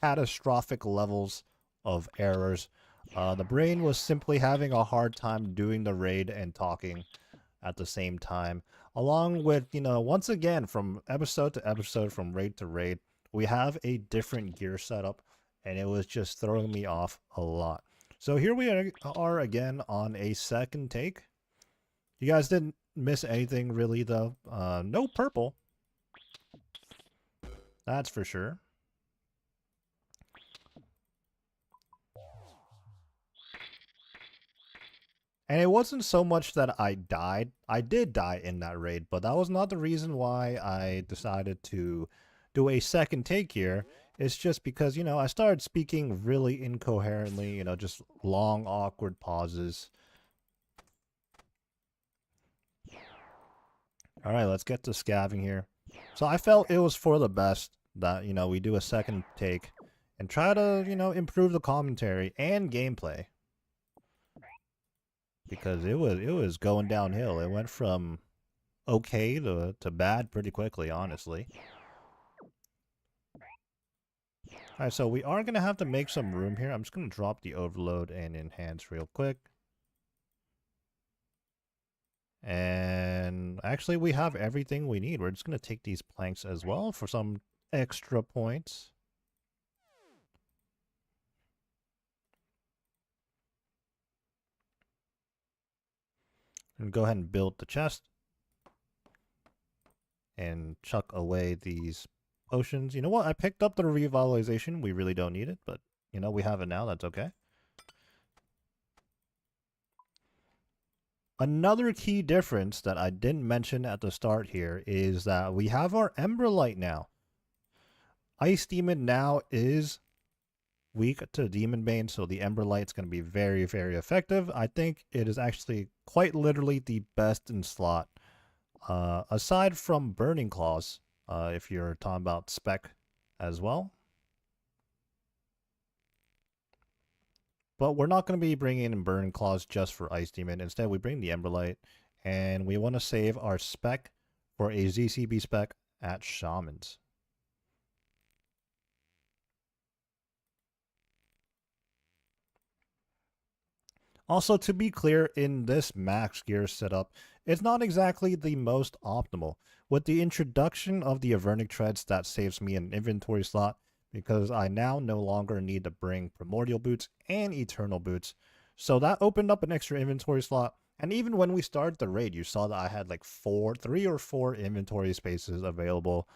catastrophic levels of errors. The brain was simply having a hard time doing the raid and talking at the same time. Along with, you know, once again, from episode to episode, from raid to raid, we have a different gear setup, and it was just throwing me off a lot. So here we are again on a second take. You guys didn't miss anything really, though. No purple. That's for sure. And it wasn't so much that I died. I did die in that raid, but that was not the reason why I decided to do a second take here. It's just because, you know, I started speaking really incoherently, you know, just long, awkward pauses. All right, let's get to scavenging here. So I felt it was for the best that, you know, we do a second take and try to, you know, improve the commentary and gameplay. Because it was going downhill. It went from okay to bad pretty quickly, honestly. Alright, so we are going to have to make some room here. I'm just going to drop the overload and enhance real quick. And actually, we have everything we need. We're just going to take these planks as well for some extra points. And go ahead and build the chest. And chuck away these potions. You know what? I picked up the revitalization. We really don't need it, but you know, we have it now. That's okay. Another key difference that I didn't mention at the start here is that we have our Emberlight now. Ice Demon now is weak to Demon Bane, so the Emberlight's going to be very, very effective. I think it is actually quite literally the best in slot. Aside from Burning Claws, if you're talking about spec as well. But we're not going to be bringing in Burning Claws just for Ice Demon. Instead, we bring the Emberlight, and we want to save our spec for a ZCB spec at Shamans. Also, to be clear, in this max gear setup, it's not exactly the most optimal. With the introduction of the Avernic Treads, that saves me an inventory slot, because I now no longer need to bring Primordial Boots and Eternal Boots. So that opened up an extra inventory slot. And even when we started the raid, you saw that I had like 3 or 4 inventory spaces available.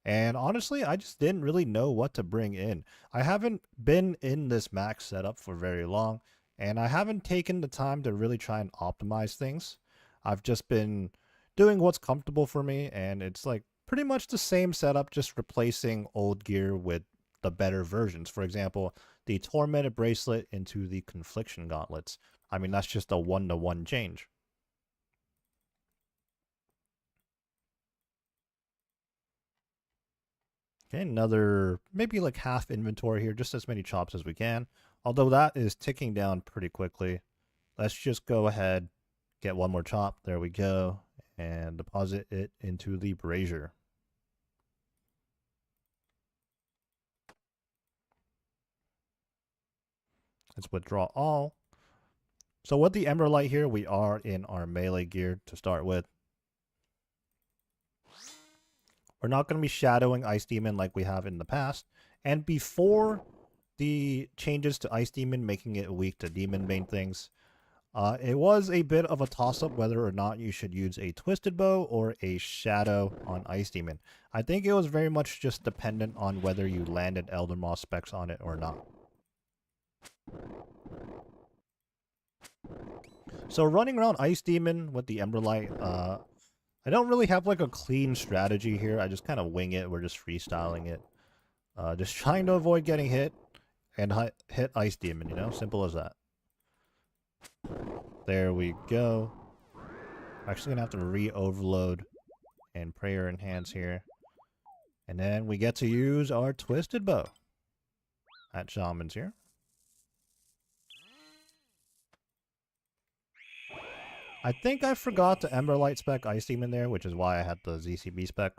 And honestly, I just didn't really know what to bring in. I haven't been in this max setup for very long, and I haven't taken the time to really try and optimize things. I've just been doing what's comfortable for me, and it's like pretty much the same setup, just replacing old gear with the better versions. For example, the Tormented Bracelet into the Confliction Gauntlets. I mean, that's just a one-to-one change. Okay, another maybe like half inventory here, just as many chops as we can. Although that is ticking down pretty quickly. Let's just go ahead, get one more chop. There we go. And deposit it into the brazier. Let's withdraw all. So with the Emberlight here, we are in our melee gear to start with. We're not going to be shadowing Ice Demon like we have in the past. And before the changes to Ice Demon, making it weak to Demon Bane things, it was a bit of a toss-up whether or not you should use a Twisted Bow or a Shadow on Ice Demon. I think it was very much just dependent on whether you landed Elder Moss specs on it or not. So running around Ice Demon with the Emberlight, I don't really have like a clean strategy here. I just kind of wing it. We're just freestyling it. Just trying to avoid getting hit and hit Ice Demon, you know? Simple as that. There we go. I'm actually going to have to re-overload and prayer enhance here. And then we get to use our Twisted Bow at Shamans here. I think I forgot to Emberlight spec Ice Demon there, which is why I had the ZCB spec.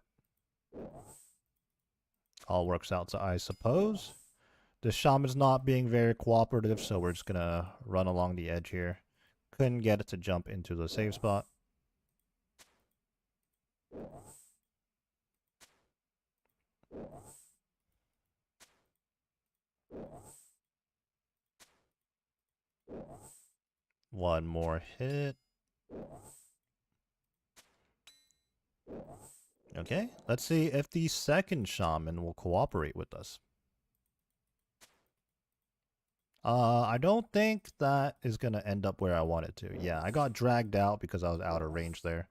All works out, so I suppose. The Shaman's not being very cooperative, so we're just going to run along the edge here. Couldn't get it to jump into the save spot. One more hit. Okay, let's see if the second Shaman will cooperate with us. I don't think that is going to end up where I want it to. Yeah, I got dragged out because I was out of range there.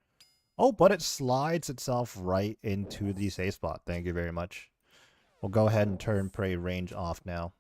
Oh, but it slides itself right into the safe spot. Thank you very much. We'll go ahead and turn prey range off now.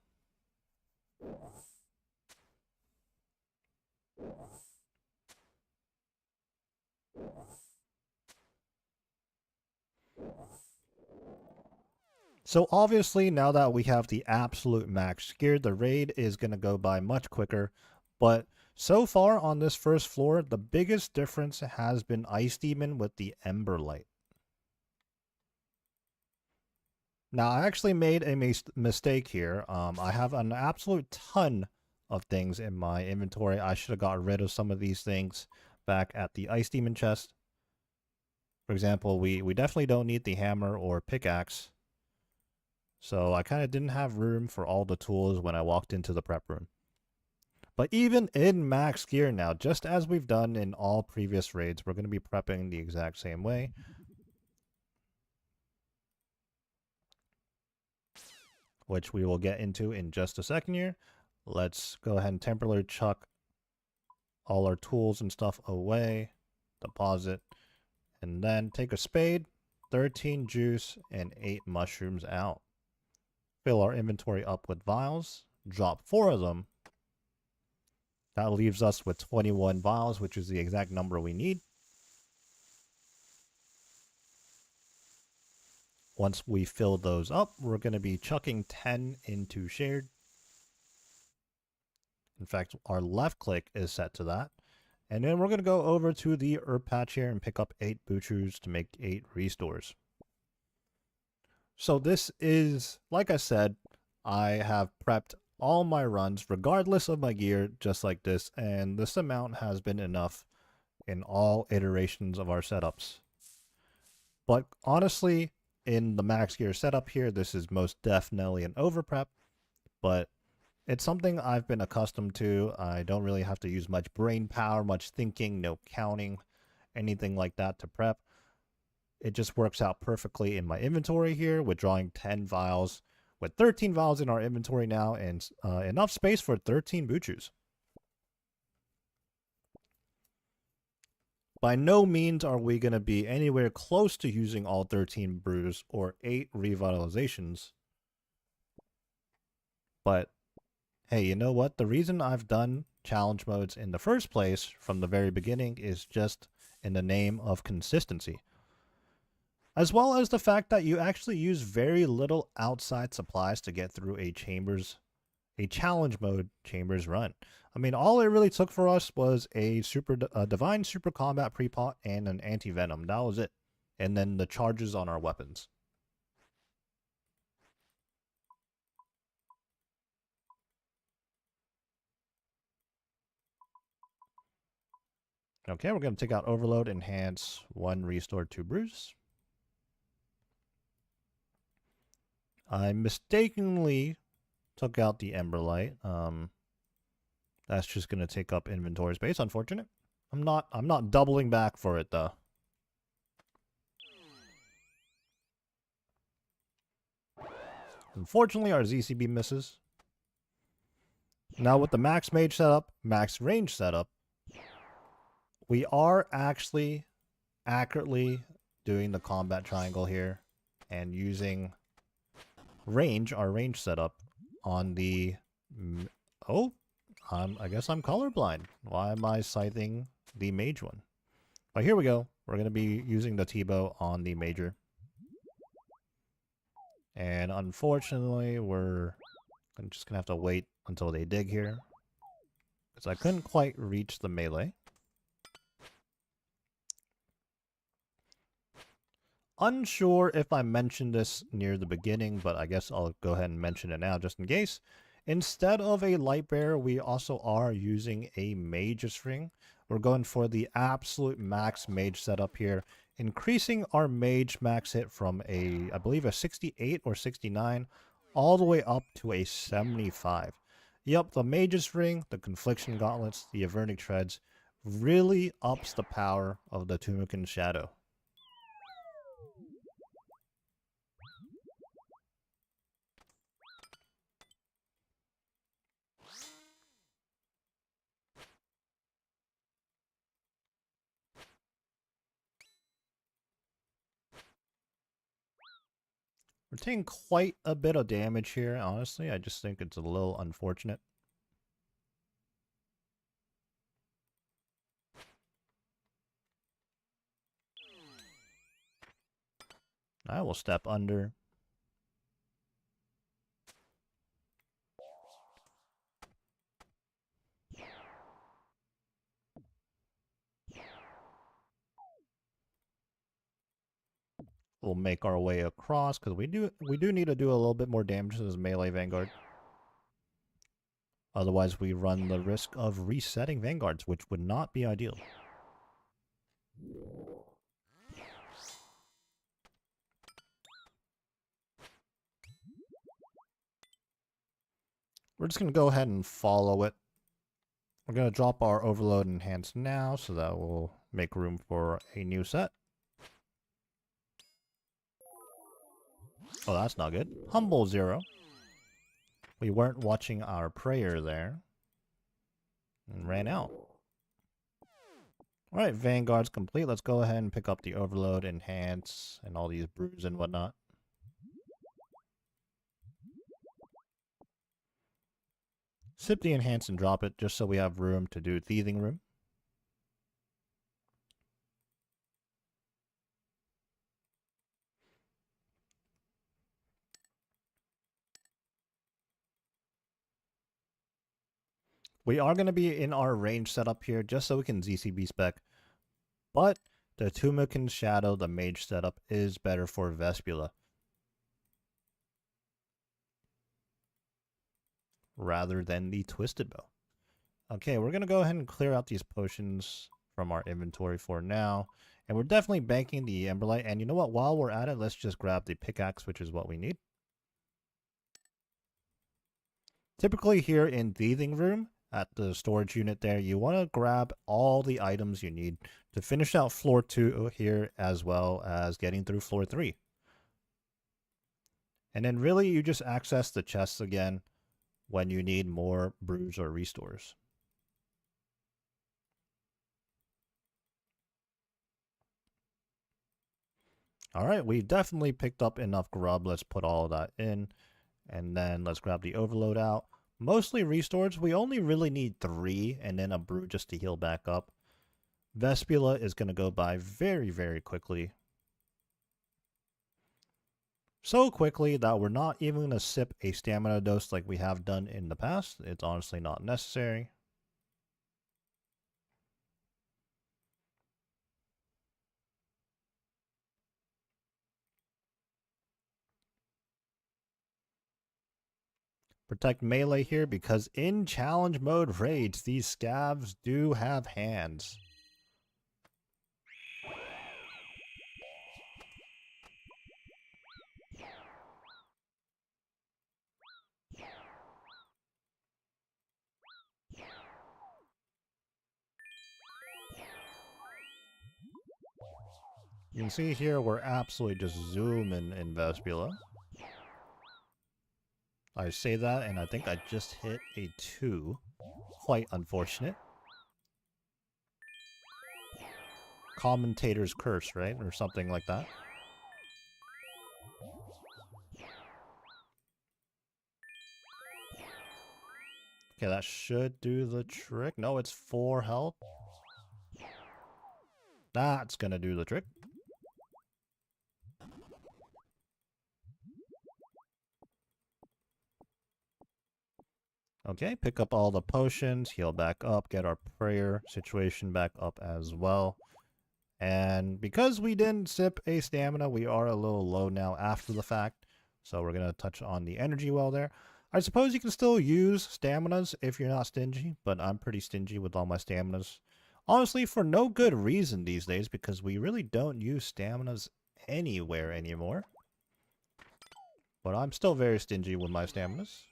So obviously, now that we have the absolute max gear, the raid is going to go by much quicker. But so far on this first floor, the biggest difference has been Ice Demon with the Emberlight. Now, I actually made a mistake here. I have an absolute ton of things in my inventory. I should have got rid of some of these things back at the Ice Demon chest. For example, we definitely don't need the hammer or pickaxe. So I kind of didn't have room for all the tools when I walked into the prep room. But even in max gear now, just as we've done in all previous raids, we're going to be prepping the exact same way. Which we will get into in just a second here. Let's go ahead and temporarily chuck all our tools and stuff away. Deposit. And then take a spade, 13 juice, and 8 mushrooms out. Fill our inventory up with vials. Drop 4 of them. That leaves us with 21 vials, which is the exact number we need. Once we fill those up, we're going to be chucking 10 into shared. In fact, our left click is set to that. And then we're going to go over to the herb patch here and pick up 8 butchers to make 8 restores. So this is, like I said, I have prepped all my runs regardless of my gear just like this, and this amount has been enough in all iterations of our setups. But honestly, in the max gear setup here, this is most definitely an over prep, but it's something I've been accustomed to. I don't really have to use much brain power, much thinking, no counting, anything like that to prep. It just works out perfectly in my inventory here with drawing 10 vials, with 13 vials in our inventory now, and enough space for 13 butchers. By no means are we going to be anywhere close to using all 13 brews or 8 revitalizations. But hey, you know what? The reason I've done challenge modes in the first place from the very beginning is just in the name of consistency. As well as the fact that you actually use very little outside supplies to get through a challenge mode chambers run. I mean, all it really took for us was a divine super combat pre-pot and an anti-venom. That was it. And then the charges on our weapons. Okay, we're going to take out Overload, Enhance, 1 Restore, 2 Brews. I mistakenly took out the Emberlight. That's just going to take up inventory space. Unfortunate. I'm not doubling back for it though. Unfortunately, our ZCB misses. Now with the max mage setup, max range setup, we are actually accurately doing the combat triangle here and using our range setup on the... Oh, I guess I'm colorblind. Why am I citing the mage one? But here we go. We're going to be using the T-bow on the major. And unfortunately, I'm just going to have to wait until they dig here, because I couldn't quite reach the melee. Unsure if I mentioned this near the beginning, but I guess I'll go ahead and mention it now just in case. Instead of a light bearer, we also are using a mage's ring. We're going for the absolute max mage setup here, increasing our mage max hit from I believe a 68 or 69 all the way up to a 75. Yep, the mage's ring, the confliction gauntlets, the Avernic treads really ups the power of the Tumikin shadow. We're taking quite a bit of damage here, honestly. I just think it's a little unfortunate. I will step under. We'll make our way across, because we do need to do a little bit more damage to this melee Vanguard. Otherwise, we run the risk of resetting Vanguards, which would not be ideal. We're just going to go ahead and follow it. We're going to drop our overload enhance now, so that will make room for a new set. Oh, that's not good. Humble 0. We weren't watching our prayer there. And ran out. Alright, Vanguard's complete. Let's go ahead and pick up the overload, enhance, and all these brews and whatnot. Sip the enhance and drop it just so we have room to do thieving room. We are going to be in our range setup here just so we can ZCB spec. But the Tumakin Shadow, the mage setup, is better for Vespula rather than the Twisted Bow. Okay, we're going to go ahead and clear out these potions from our inventory for now. And we're definitely banking the Emberlight. And you know what? While we're at it, let's just grab the pickaxe, which is what we need. Typically here in Thieving Room, at the storage unit there, you want to grab all the items you need to finish out floor 2 here, as well as getting through floor 3. And then really you just access the chests again when you need more brews or restores. Alright, we definitely picked up enough grub. Let's put all of that in. And then let's grab the overload out. Mostly restores. We only really need 3 and then a brew just to heal back up. Vespula is going to go by very, very quickly. So quickly that we're not even going to sip a stamina dose like we have done in the past. It's honestly not necessary. Protect melee here because in challenge mode raids, these scavs do have hands. You can see here we're absolutely just zooming in Vespula. I say that and I think I just hit a 2. Quite unfortunate. Commentator's curse, right? Or something like that. Okay, that should do the trick. No, it's 4 health. That's gonna do the trick. Okay, pick up all the potions, heal back up, get our prayer situation back up as well. And because we didn't sip a stamina, we are a little low now after the fact. So we're going to touch on the energy well there. I suppose you can still use staminas if you're not stingy, but I'm pretty stingy with all my staminas. Honestly, for no good reason these days, because we really don't use staminas anywhere anymore. But I'm still very stingy with my staminas.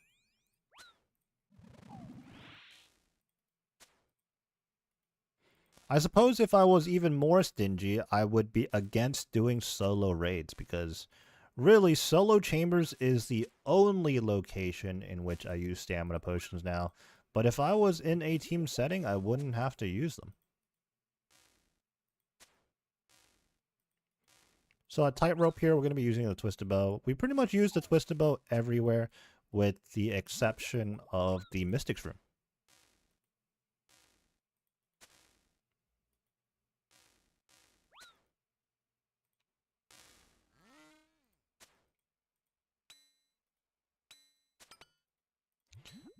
I suppose if I was even more stingy, I would be against doing solo raids, because really solo chambers is the only location in which I use stamina potions now. But if I was in a team setting, I wouldn't have to use them. So at tightrope here, we're going to be using the twisted bow. We pretty much use the twisted bow everywhere, with the exception of the Mystic's Room.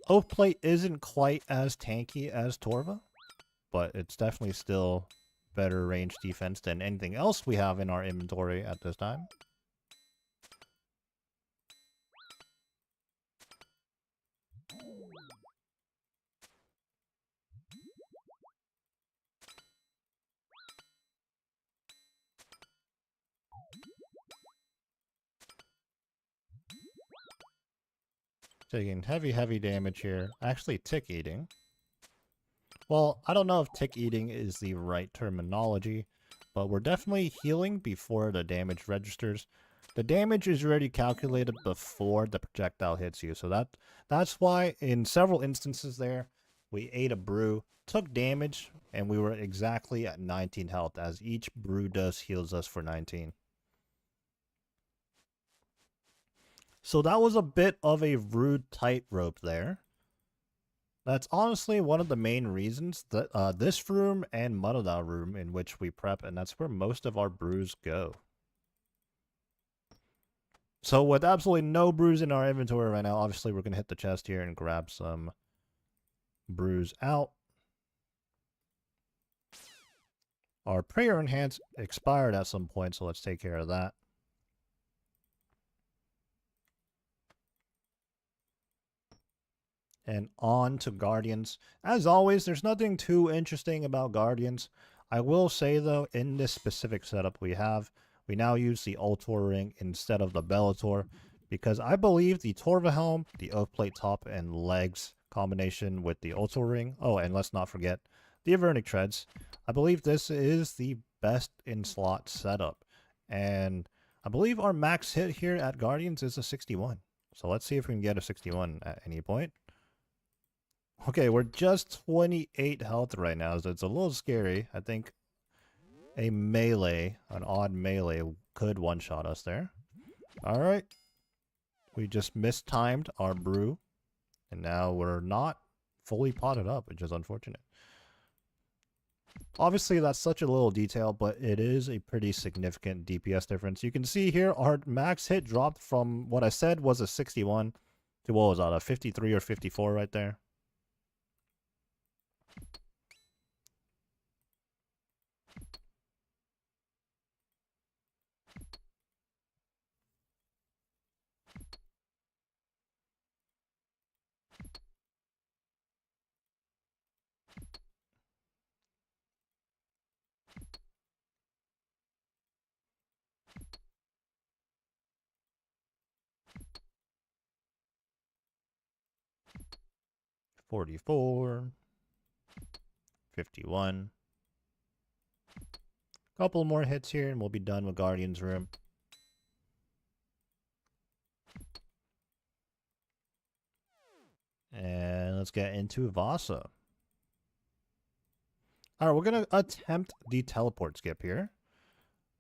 Oath Plate isn't quite as tanky as Torva, but it's definitely still better range defense than anything else we have in our inventory at this time. Taking heavy damage here. Actually tick eating. Well, I don't know if tick eating is the right terminology, but we're definitely healing before the damage registers. The damage is already calculated before the projectile hits you, so that's why in several instances there, we ate a brew, took damage, and we were exactly at 19 health, as each brew dose heals us for 19. So that was a bit of a rude tightrope there. That's honestly one of the main reasons that this room and Muddledal room in which we prep, and that's where most of our brews go. So with absolutely no brews in our inventory right now, obviously we're going to hit the chest here and grab some brews out. Our prayer enhance expired at some point, so let's take care of that. And on to Guardians. As always, there's nothing too interesting about Guardians. I will say, though, in this specific setup we now use the Ultor Ring instead of the Bellator, because I believe the Torva Helm, the Oak Plate Top, and Legs combination with the Ultor Ring, oh, and let's not forget the Avernic Treads, I believe this is the best in-slot setup. And I believe our max hit here at Guardians is a 61. So let's see if we can get a 61 at any point. Okay, we're just 28 health right now, so it's a little scary. I think a melee, an odd melee, could one-shot us there. Alright. We just mistimed our brew, and now we're not fully potted up, which is unfortunate. Obviously, that's such a little detail, but it is a pretty significant DPS difference. You can see here, our max hit dropped from what I said was a 61 to what was that, a 53 or 54 right there. $44, $51. Couple more hits here and we'll be done with Guardian's Room. And let's get into Vasa. Alright, we're going to attempt the teleport skip here.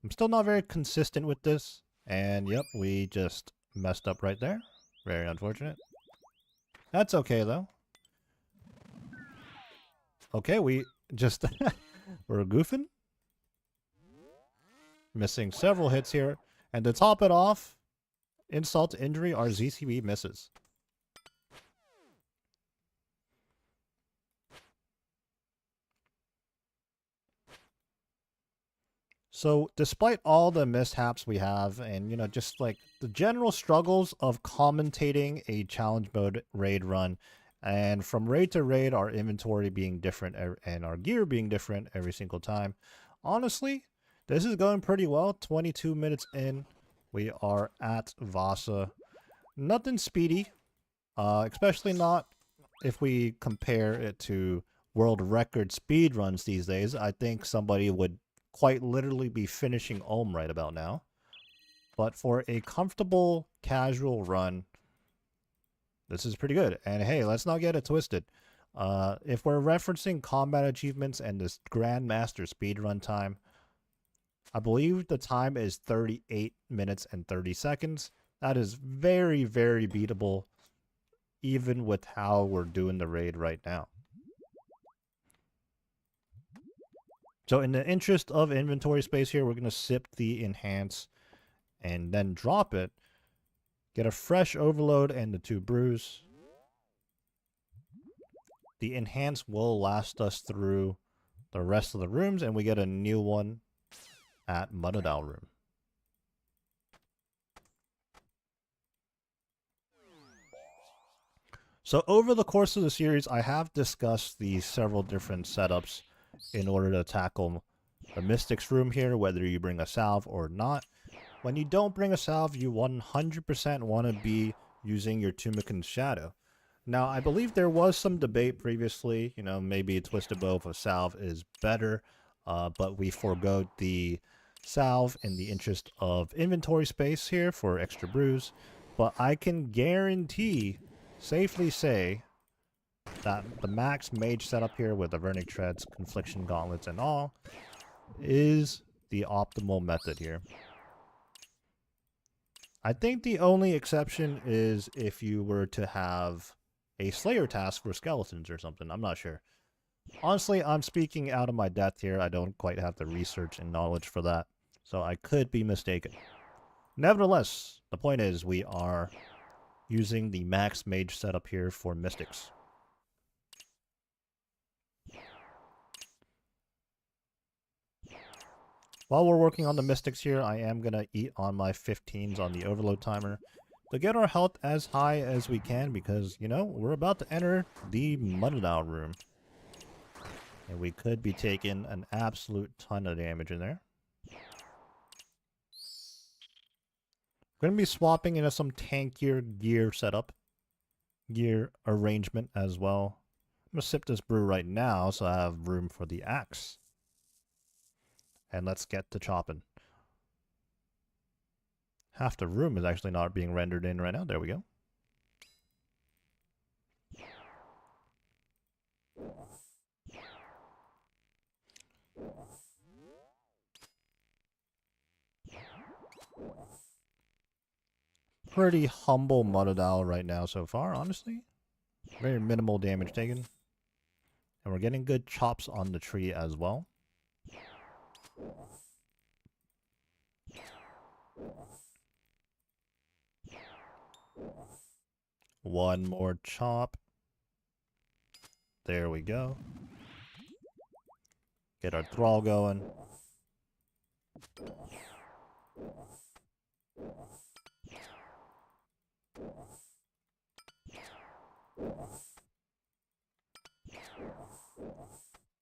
I'm still not very consistent with this. And yep, we just messed up right there. Very unfortunate. That's okay though. Okay, we just... we're goofing. Missing several hits here. And to top it off, insult to injury, our ZCB misses. So, despite all the mishaps we have, and, you know, just like the general struggles of commentating a challenge mode raid run, and from raid to raid, our inventory being different and our gear being different every single time, honestly, this is going pretty well. 22 minutes in, we are at Vasa. Nothing speedy, especially not if we compare it to world record speed runs these days. I think somebody would quite literally be finishing Ohm right about now. But for a comfortable, casual run, this is pretty good. And hey, let's not get it twisted. If we're referencing combat achievements and this Grandmaster speedrun time, I believe the time is 38 minutes and 30 seconds. That is very, very beatable, even with how we're doing the raid right now. So in the interest of inventory space here, we're going to sip the enhance and then drop it. Get a fresh overload and the 2 brews. The enhance will last us through the rest of the rooms, and we get a new one at Muddledal room. So over the course of the series, I have discussed the several different setups in order to tackle the Mystics room here, whether you bring a salve or not. When you don't bring a salve, you 100% want to be using your Tumikin's Shadow. Now, I believe there was some debate previously, maybe a Twisted Bow of a salve is better, but we forego the salve in the interest of inventory space here for extra brews. But I can guarantee, safely say, that the max mage setup here with the Vernic Treads, Confliction Gauntlets, and all is the optimal method here. I think the only exception is if you were to have a Slayer task for skeletons or something. I'm not sure. Honestly, I'm speaking out of my depth here. I don't quite have the research and knowledge for that, so I could be mistaken. Nevertheless, the point is we are using the max mage setup here for mystics. While we're working on the mystics here, I am going to eat on my 15s on the overload timer to get our health as high as we can because, we're about to enter the Multistreaming room. And we could be taking an absolute ton of damage in there. We're going to be swapping into some tankier gear setup. Gear arrangement as well. I'm going to sip this brew right now so I have room for the axe. And let's get to chopping. Half the room is actually not being rendered in right now. There we go. Pretty humble Multistreaming right now so far, honestly. Very minimal damage taken. And we're getting good chops on the tree as well. One more chop. There we go. Get our thrall going.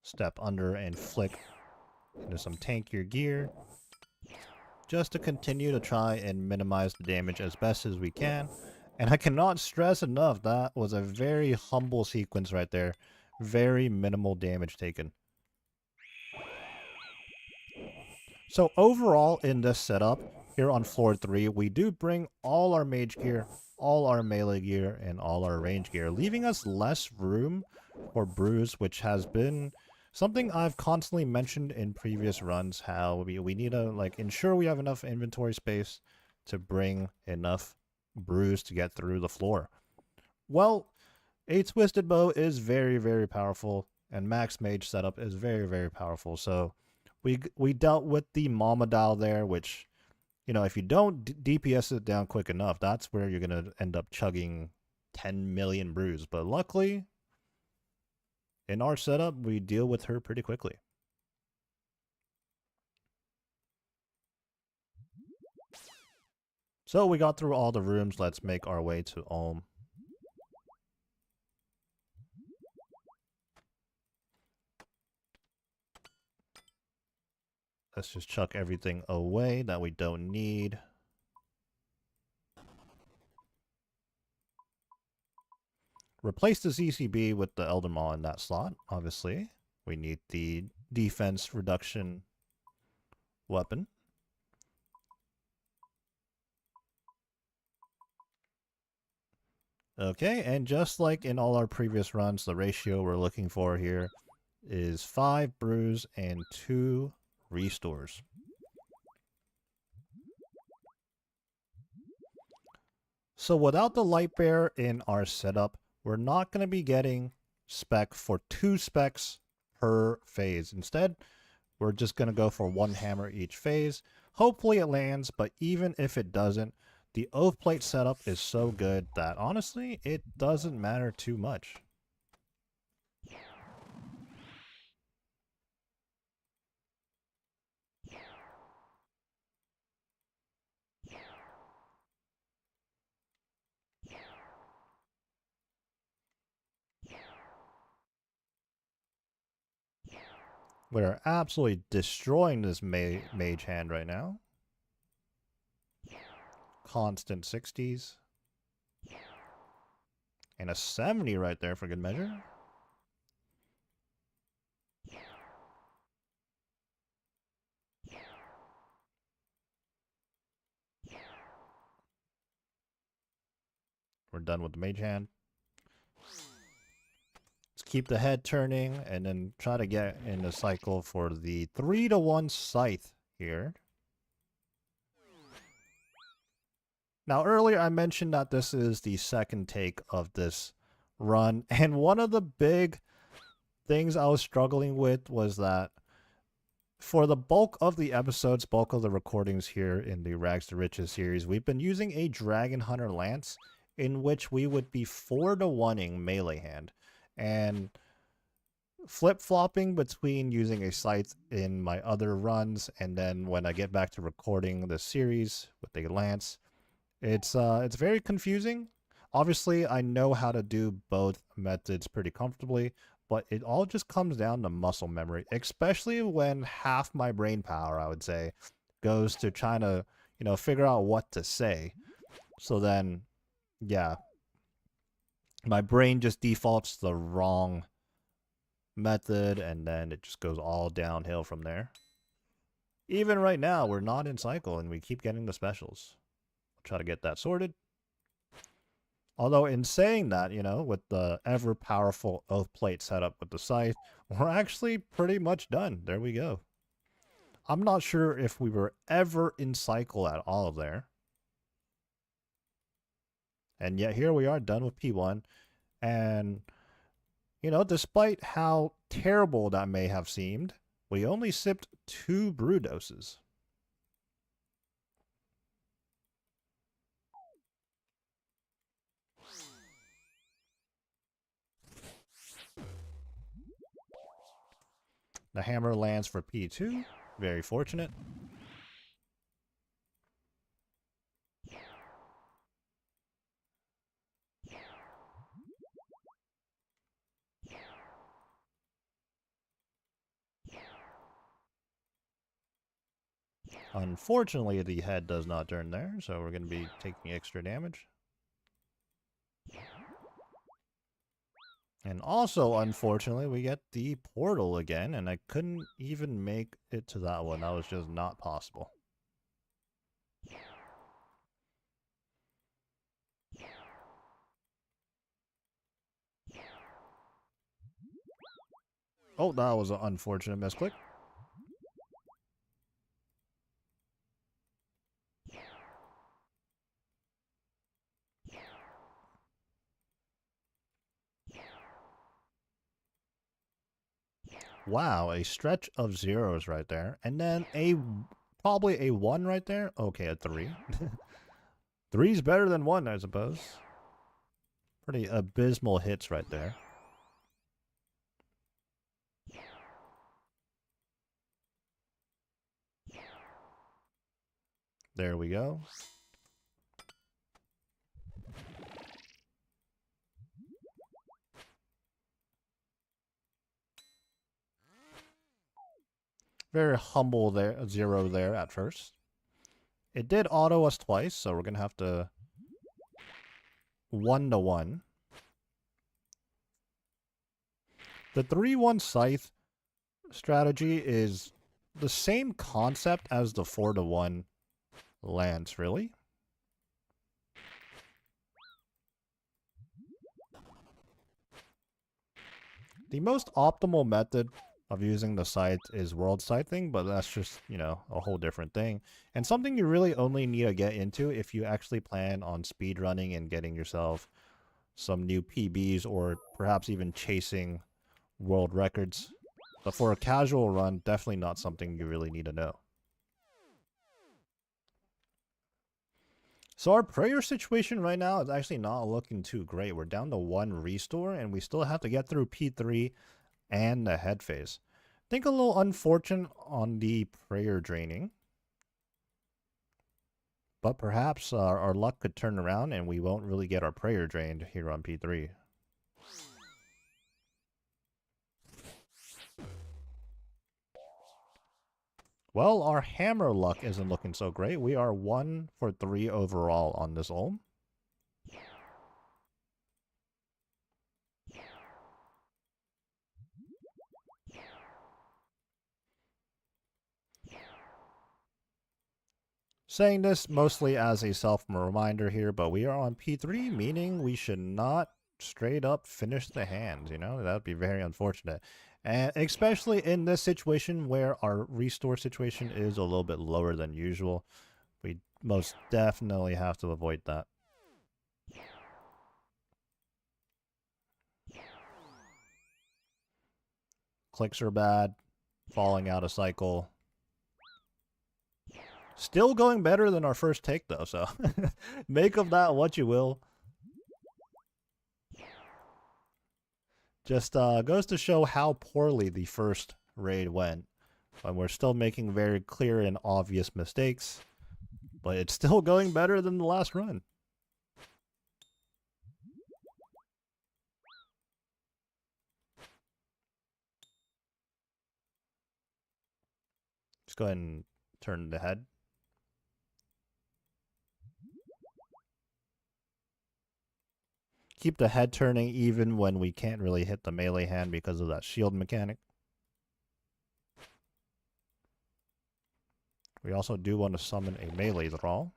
Step under and flick into some tankier gear. Just to continue to try and minimize the damage as best as we can. And I cannot stress enough, that was a very humble sequence right there. Very minimal damage taken. So overall in this setup, here on floor 3, we do bring all our mage gear, all our melee gear, and all our range gear, leaving us less room for brews, which has been something I've constantly mentioned in previous runs, how we need to ensure we have enough inventory space to bring enough brews to get through the floor. Well, a Twisted Bow is very, very powerful, and max mage setup is very, very powerful, so we dealt with the Multistreaming there, which, if you don't DPS it down quick enough, that's where you're going to end up chugging 10 million brews. But luckily, in our setup, we deal with her pretty quickly. So we got through all the rooms. Let's make our way to Ulm. Let's just chuck everything away that we don't need. Replace the ZCB with the Elder Maw in that slot, obviously. We need the defense reduction weapon. Okay, and just like in all our previous runs, the ratio we're looking for here is 5 brews and 2 restores. So without the light bear in our setup, we're not going to be getting spec for 2 specs per phase. Instead, we're just going to go for 1 hammer each phase. Hopefully it lands, but even if it doesn't, the oath plate setup is so good that honestly, it doesn't matter too much. We're absolutely destroying this mage hand right now. Constant 60s. And a 70 right there for good measure. We're done with the mage hand. Let's keep the head turning and then try to get in the cycle for the 3-to-1 scythe here. Now, earlier I mentioned that this is the second take of this run, and one of the big things I was struggling with was that for the bulk of the episodes, bulk of the recordings here in the Rags to Riches series, we've been using a Dragon Hunter Lance in which we would be 4-to-1ing melee hand and flip-flopping between using a scythe in my other runs, and then when I get back to recording the series with a lance, it's very confusing. Obviously, I know how to do both methods pretty comfortably, but it all just comes down to muscle memory, especially when half my brain power, I would say, goes to trying to, figure out what to say. So then, yeah, my brain just defaults to the wrong method, and then it just goes all downhill from there. Even right now, we're not in cycle, and we keep getting the specials. I'll try to get that sorted. Although in saying that, with the ever-powerful Oath Plate setup with the scythe, we're actually pretty much done. There we go. I'm not sure if we were ever in cycle at all there. And yet here we are, done with P1. And, despite how terrible that may have seemed, we only sipped 2 brew doses. The hammer lands for P2. Very fortunate. Unfortunately, the head does not turn there, so we're going to be taking extra damage. And also, unfortunately, we get the portal again, and I couldn't even make it to that one. That was just not possible. Oh, that was an unfortunate misclick. Wow, a stretch of zeros right there. And then probably a 1 right there. Okay, a 3. 3's better than 1, I suppose. Pretty abysmal hits right there. There we go. Very humble there, 0 there at first. It did auto us twice, so we're going to have to 1-to-1. The 3-1 scythe strategy is the same concept as the 4-to-1 lance, really. The most optimal method of using the scythe is world scything, but that's just, a whole different thing. And something you really only need to get into if you actually plan on speedrunning and getting yourself some new PBs or perhaps even chasing world records. But for a casual run, definitely not something you really need to know. So our prayer situation right now is actually not looking too great. We're down to 1 restore, and we still have to get through P3 and the head phase. I think a little unfortunate on the prayer draining. But perhaps our luck could turn around and we won't really get our prayer drained here on P3. Well, our hammer luck isn't looking so great. We are 1 for 3 overall on this Ulm. Saying this mostly as a self-reminder here, but we are on P3, meaning we should not straight up finish the hand, you know? That would be very unfortunate. And especially in this situation where our restore situation is a little bit lower than usual, we most definitely have to avoid that. Clicks are bad, falling out of cycle. Still going better than our first take though, so make of that what you will. Just goes to show how poorly the first raid went. When we're still making very clear and obvious mistakes, but it's still going better than the last run. Let's go ahead and turn the head. Keep the head turning even when we can't really hit the melee hand because of that shield mechanic. We also do want to summon a melee thrall.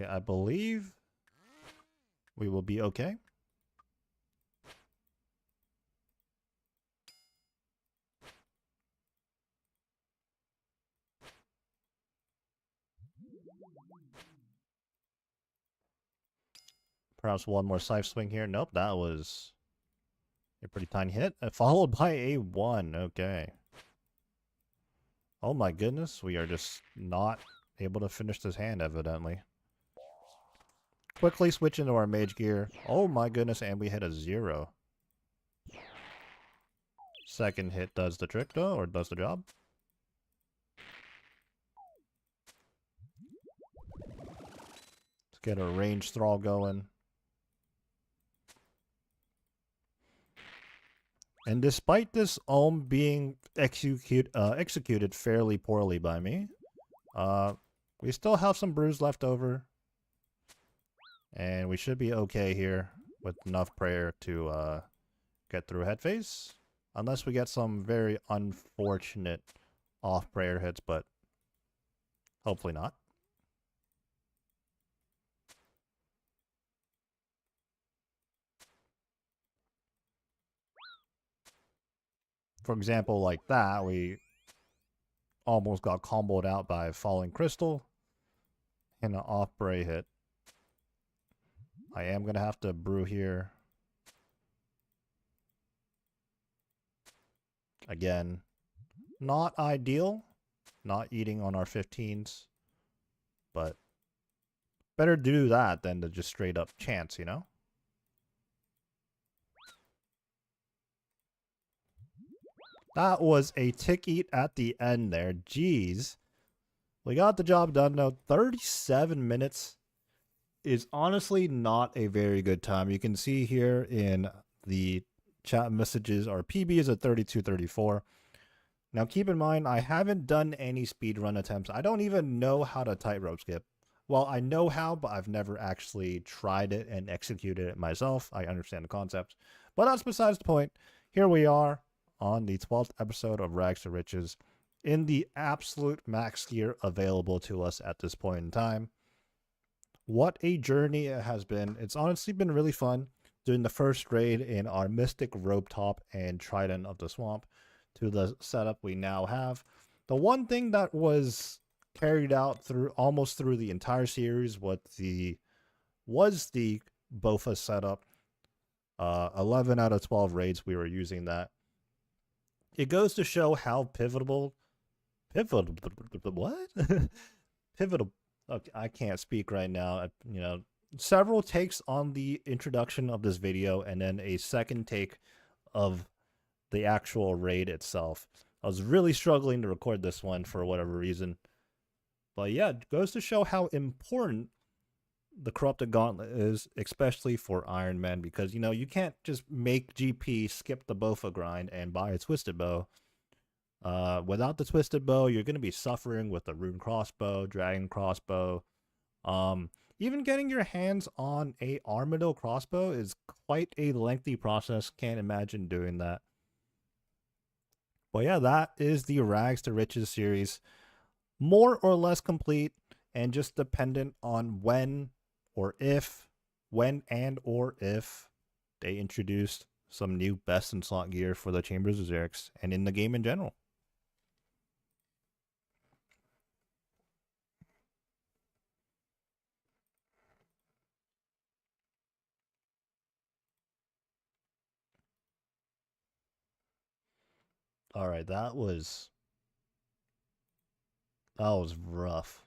Okay, I believe we will be okay. Perhaps one more scythe swing here. Nope, that was a pretty tiny hit. Followed by a 1. Okay. Oh my goodness, we are just not able to finish this hand, evidently. Quickly switch into our mage gear. Oh my goodness, and we hit a 0. Second hit does the trick though, or does the job. Let's get a range thrall going. And despite this being executed fairly poorly by me, we still have some brews left over. And we should be okay here with enough prayer to get through head phase. Unless we get some very unfortunate off prayer hits, but hopefully not. For example, like that, we almost got comboed out by Falling Crystal and an off pray hit. I am going to have to brew here. Again, not ideal. Not eating on our 15s. But better to do that than to just straight up chance, you know? That was a tick eat at the end there. Jeez. We got the job done though. 37 minutes is honestly not a very good time. You can see here in the chat messages our PB is at 32:34. Now keep in mind, I haven't done any speedrun attempts. I don't even know how to tightrope skip. Well, I know how, but I've never actually tried it and executed it myself. I understand the concept, but that's besides the point. Here we are on the 12th episode of Rags to Riches in the absolute max gear available to us at this point in time. What a journey it has been. It's honestly been really fun doing the first raid in our Mystic Rope Top and Trident of the Swamp to the setup we now have. The one thing that was carried out through almost through the entire series was the Bofa setup. 11 out of 12 raids we were using that. It goes to show how pivotal what? Pivotal. Okay, I can't speak right now. You know, several takes on the introduction of this video and then a second take of the actual raid itself. I was really struggling to record this one for whatever reason. But yeah, it goes to show how important the Corrupted Gauntlet is, especially for Ironman, because you know you can't just make GP skip the Bofa grind and buy a Twisted Bow. Without the Twisted Bow, you're gonna be suffering with the Rune Crossbow, Dragon Crossbow. Um, Even getting your hands on a Armadillo crossbow is quite a lengthy process. Can't imagine doing that. But yeah, that is the Rags to Riches series. More or less complete and just dependent on when and or if they introduced some new best in slot gear for the Chambers of Xerix and in the game in general. All right, that was rough.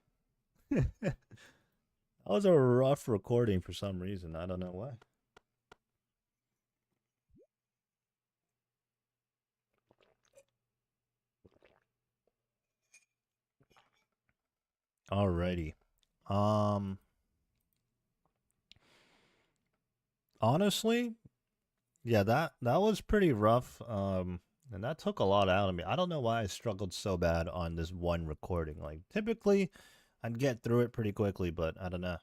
That was a rough recording for some reason. I don't know why. Alrighty. Um Honestly, yeah, that was pretty rough. And that took a lot out of me. I don't know why I struggled so bad on this one recording. Like typically I'd get through it pretty quickly, but I don't know.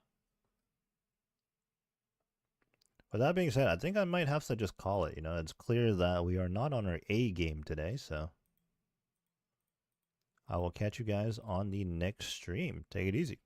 With that being said, I think I might have to just call it. You know, it's clear that we are not on our A game today, so I will catch you guys on the next stream. Take it easy.